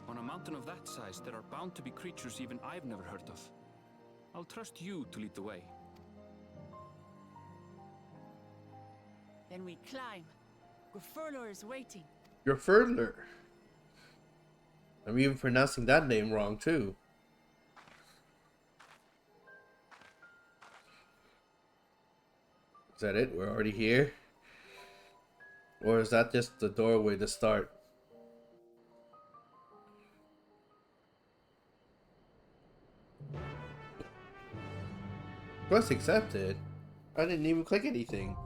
On a mountain of that size, there are bound to be creatures even I've never heard of. I'll trust you to lead the way. Then we climb. Grufurler is waiting. Your Furler. I'm even pronouncing that name wrong too. Is that it? We're already here? Or is that just the doorway to start? Quest accepted? I didn't even click anything.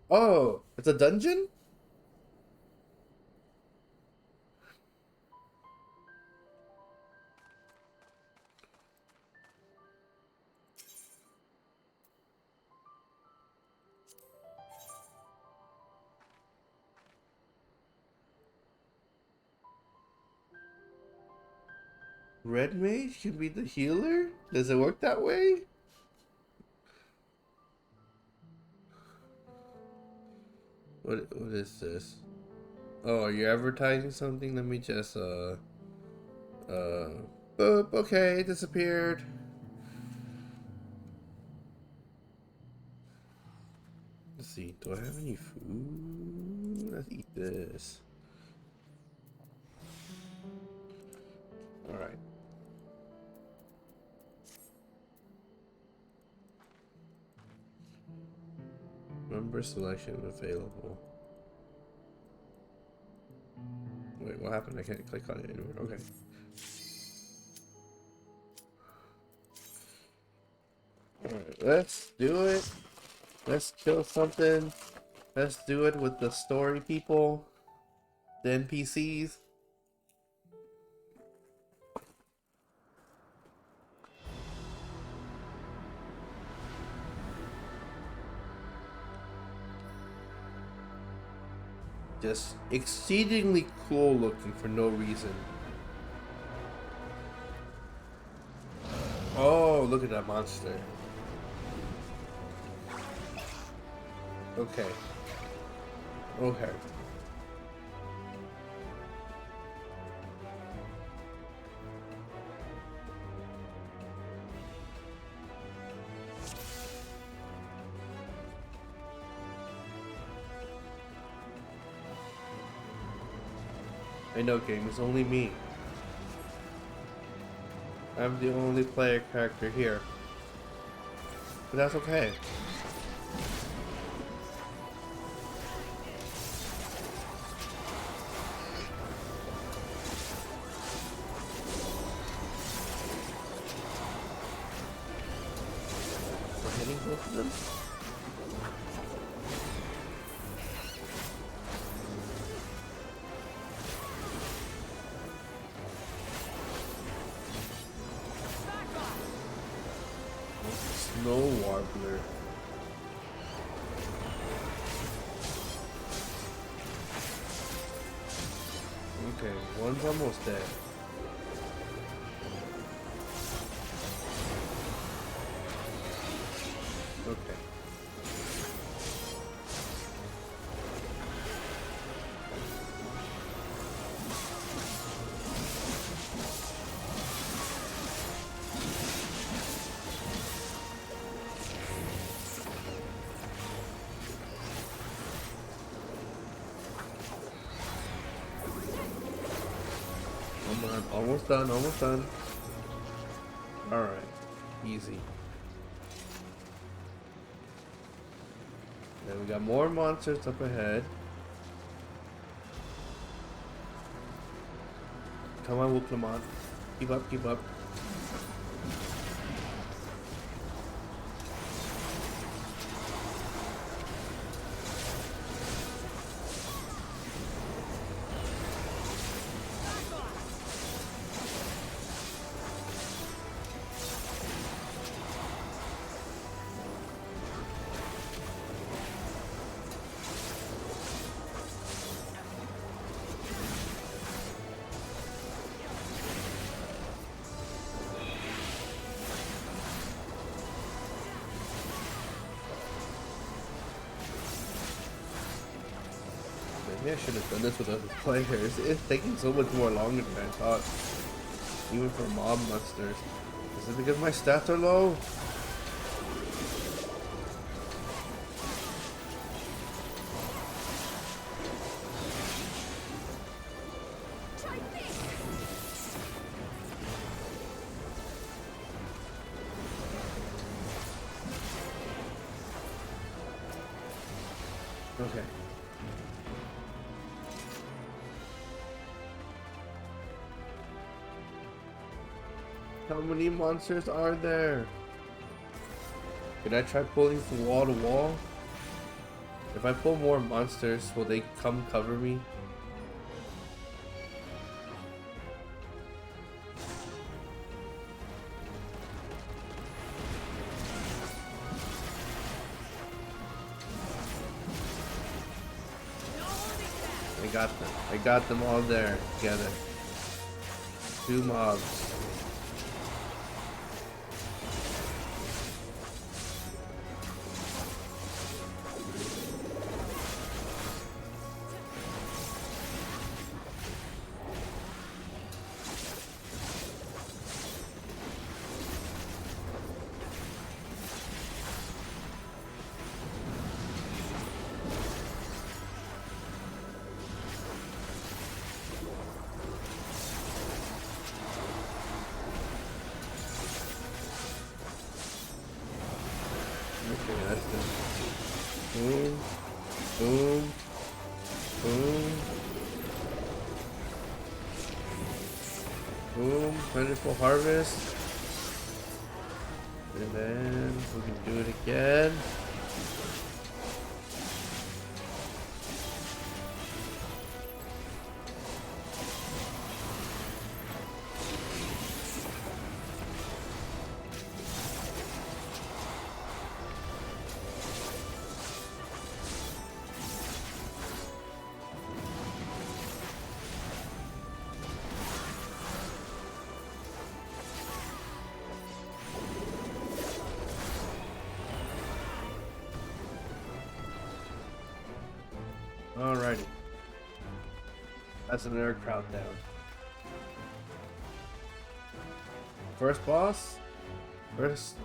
Oh, it's a dungeon? Red Mage can be the healer? Does it work that way? What is this? Oh, are you advertising something? Let me just boop, okay, it disappeared. Let's see, do I have any food? Let's eat this. Alright. Member selection available. Wait, what happened? I can't click on it anymore. Okay. Alright, let's do it. Let's kill something. Let's do it with the story people. The NPCs. Just exceedingly cool looking for no reason. Oh, look at that monster. Okay. Okay. I know, game, it's only me. I'm the only player character here. But that's okay. We're hitting both of them? Snow Warbler. Okay, one's almost dead. Okay. Come on, almost done, almost done. Alright, easy. Then we got more monsters up ahead. Come on, Wooklamon. Keep up, keep up. Maybe I should have done this with other players. It's taking so much more longer than I thought. Even for mob monsters. Is it because my stats are low? Okay. How many monsters are there? Can I try pulling from wall to wall? If I pull more monsters, will they come cover me? I got them. I got them all there together. 2 mobs. Okay, that's it. Boom, boom, boom, boom. Plentiful harvest. And then we can do it again. Alrighty. That's another crowd down. First boss? First.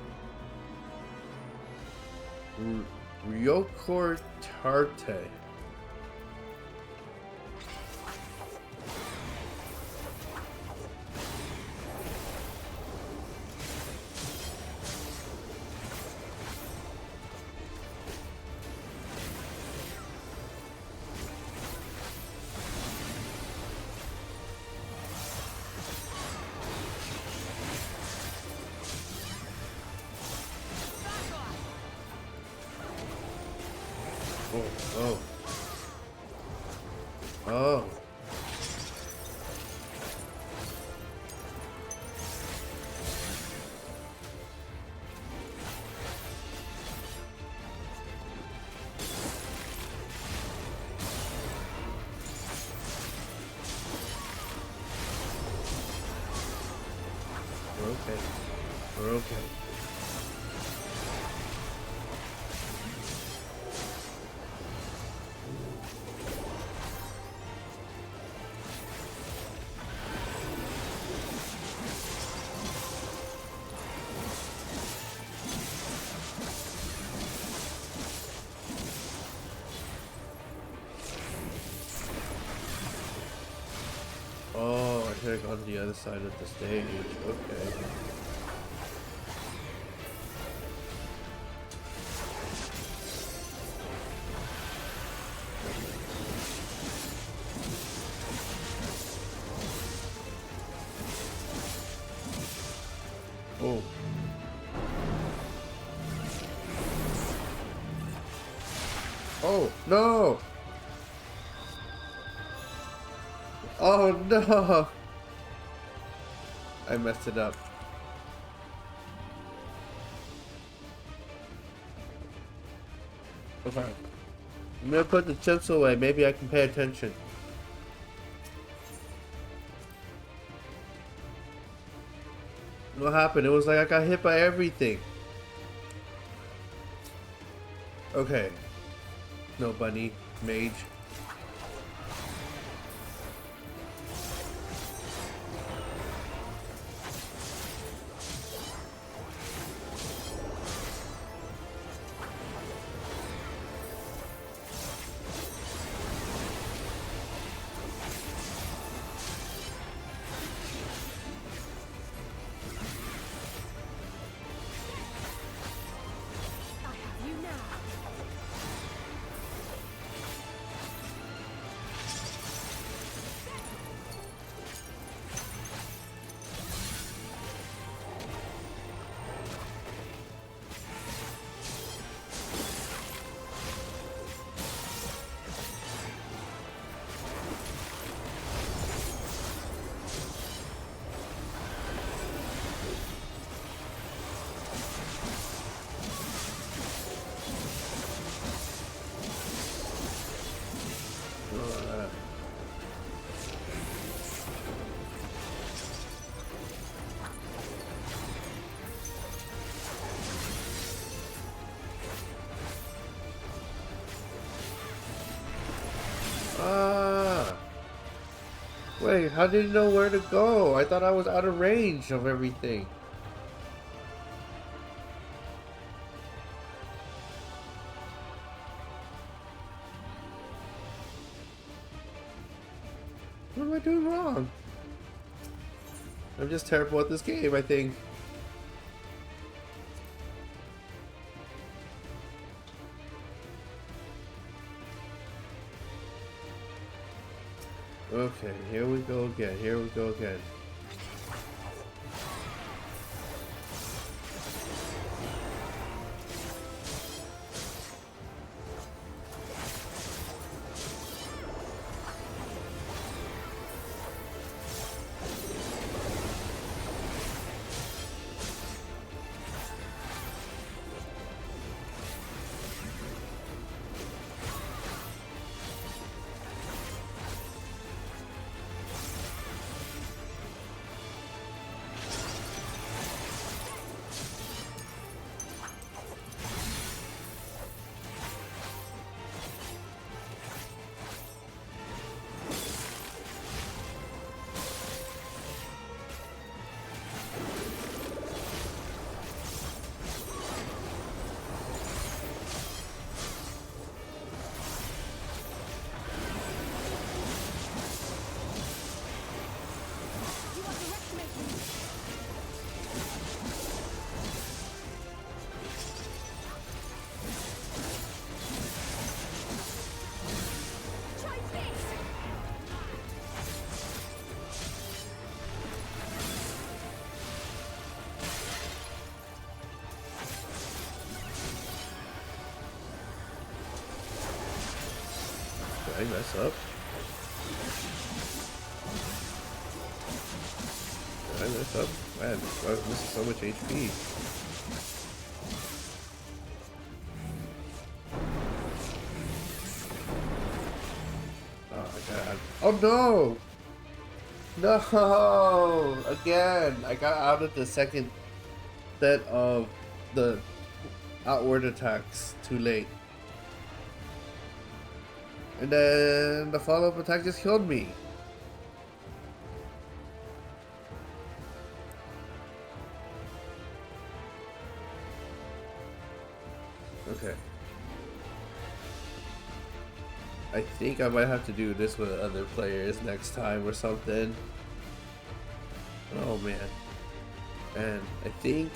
Ryokor Tarte. Oh. Oh. okay. We're okay. Oh, I should have gone to the other side of the stage. Okay. Oh. Oh, no! Oh, no! I messed it up. Okay. I'm gonna put the chips away. Maybe I can pay attention. What happened? It was like I got hit by everything. Okay. No bunny. Mage. Ah! Wait, how did you know where to go? I thought I was out of range of everything. What am I doing wrong? I'm just terrible at this game, I think. Okay, here we go again. Here we go again. Did I mess up? Did I mess up? Man, I was missing so much HP. Oh my god. Oh no! No! Again! I got out of the second set of the outward attacks too late. And then the follow-up attack just killed me. Okay. I think I might have to do this with other players next time or something. Oh man. And I think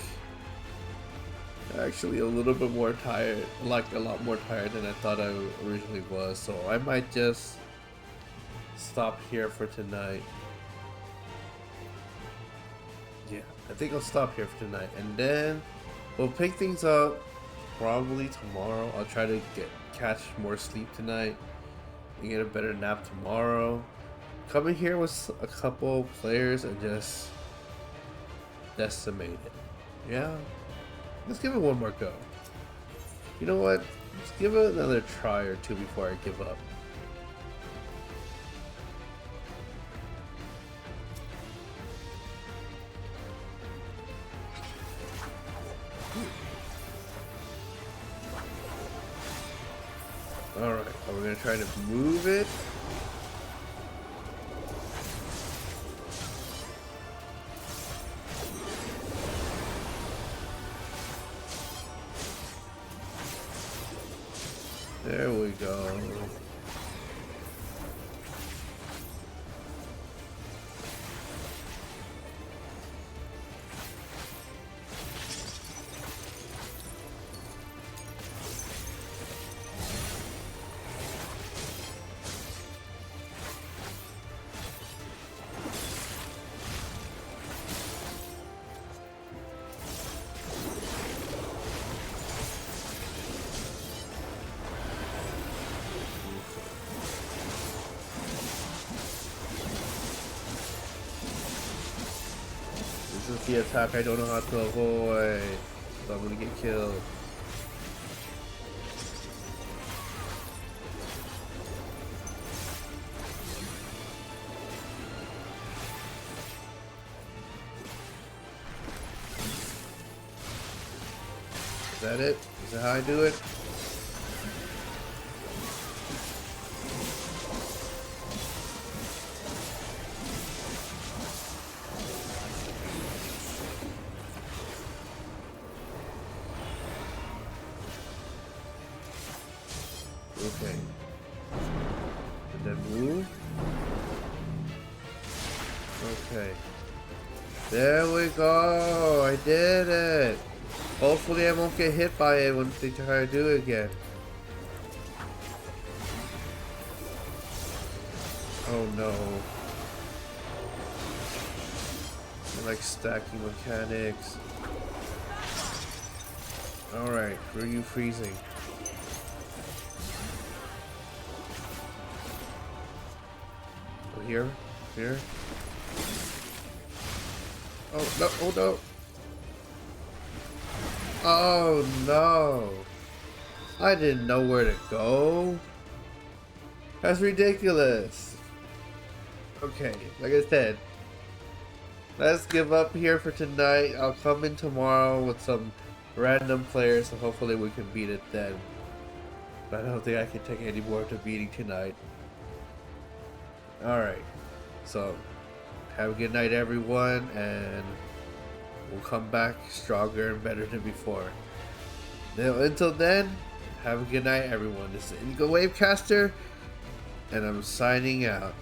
actually a little bit more tired, like a lot more tired than I thought I originally was. So I might just stop here for tonight. Yeah, I think I'll stop here for tonight. And then we'll pick things up probably tomorrow. I'll try to catch more sleep tonight and get a better nap tomorrow. Come in here with a couple players and just decimate it. Yeah, let's give it one more go. You know what? Let's give it another try or two before I give up. Alright, we're gonna try to move it. There we go. This is the attack I don't know how to avoid, so I'm gonna get killed. Is that it? Is that how I do it? Okay. And then move. Okay. There we go. I did it. Hopefully I won't get hit by it when they try to do it again. Oh no. I like stacking mechanics. Alright, where are you freezing? Oh, here? Here? Oh no, oh no! Oh no! I didn't know where to go. That's ridiculous. Okay, like I said, let's give up here for tonight. I'll come in tomorrow with some random players, so hopefully we can beat it then. But I don't think I can take any more to beating tonight. Alright, so have a good night everyone, and we'll come back stronger and better than before. Now, until then, have a good night everyone. This is Indigo Wavecaster, and I'm signing out.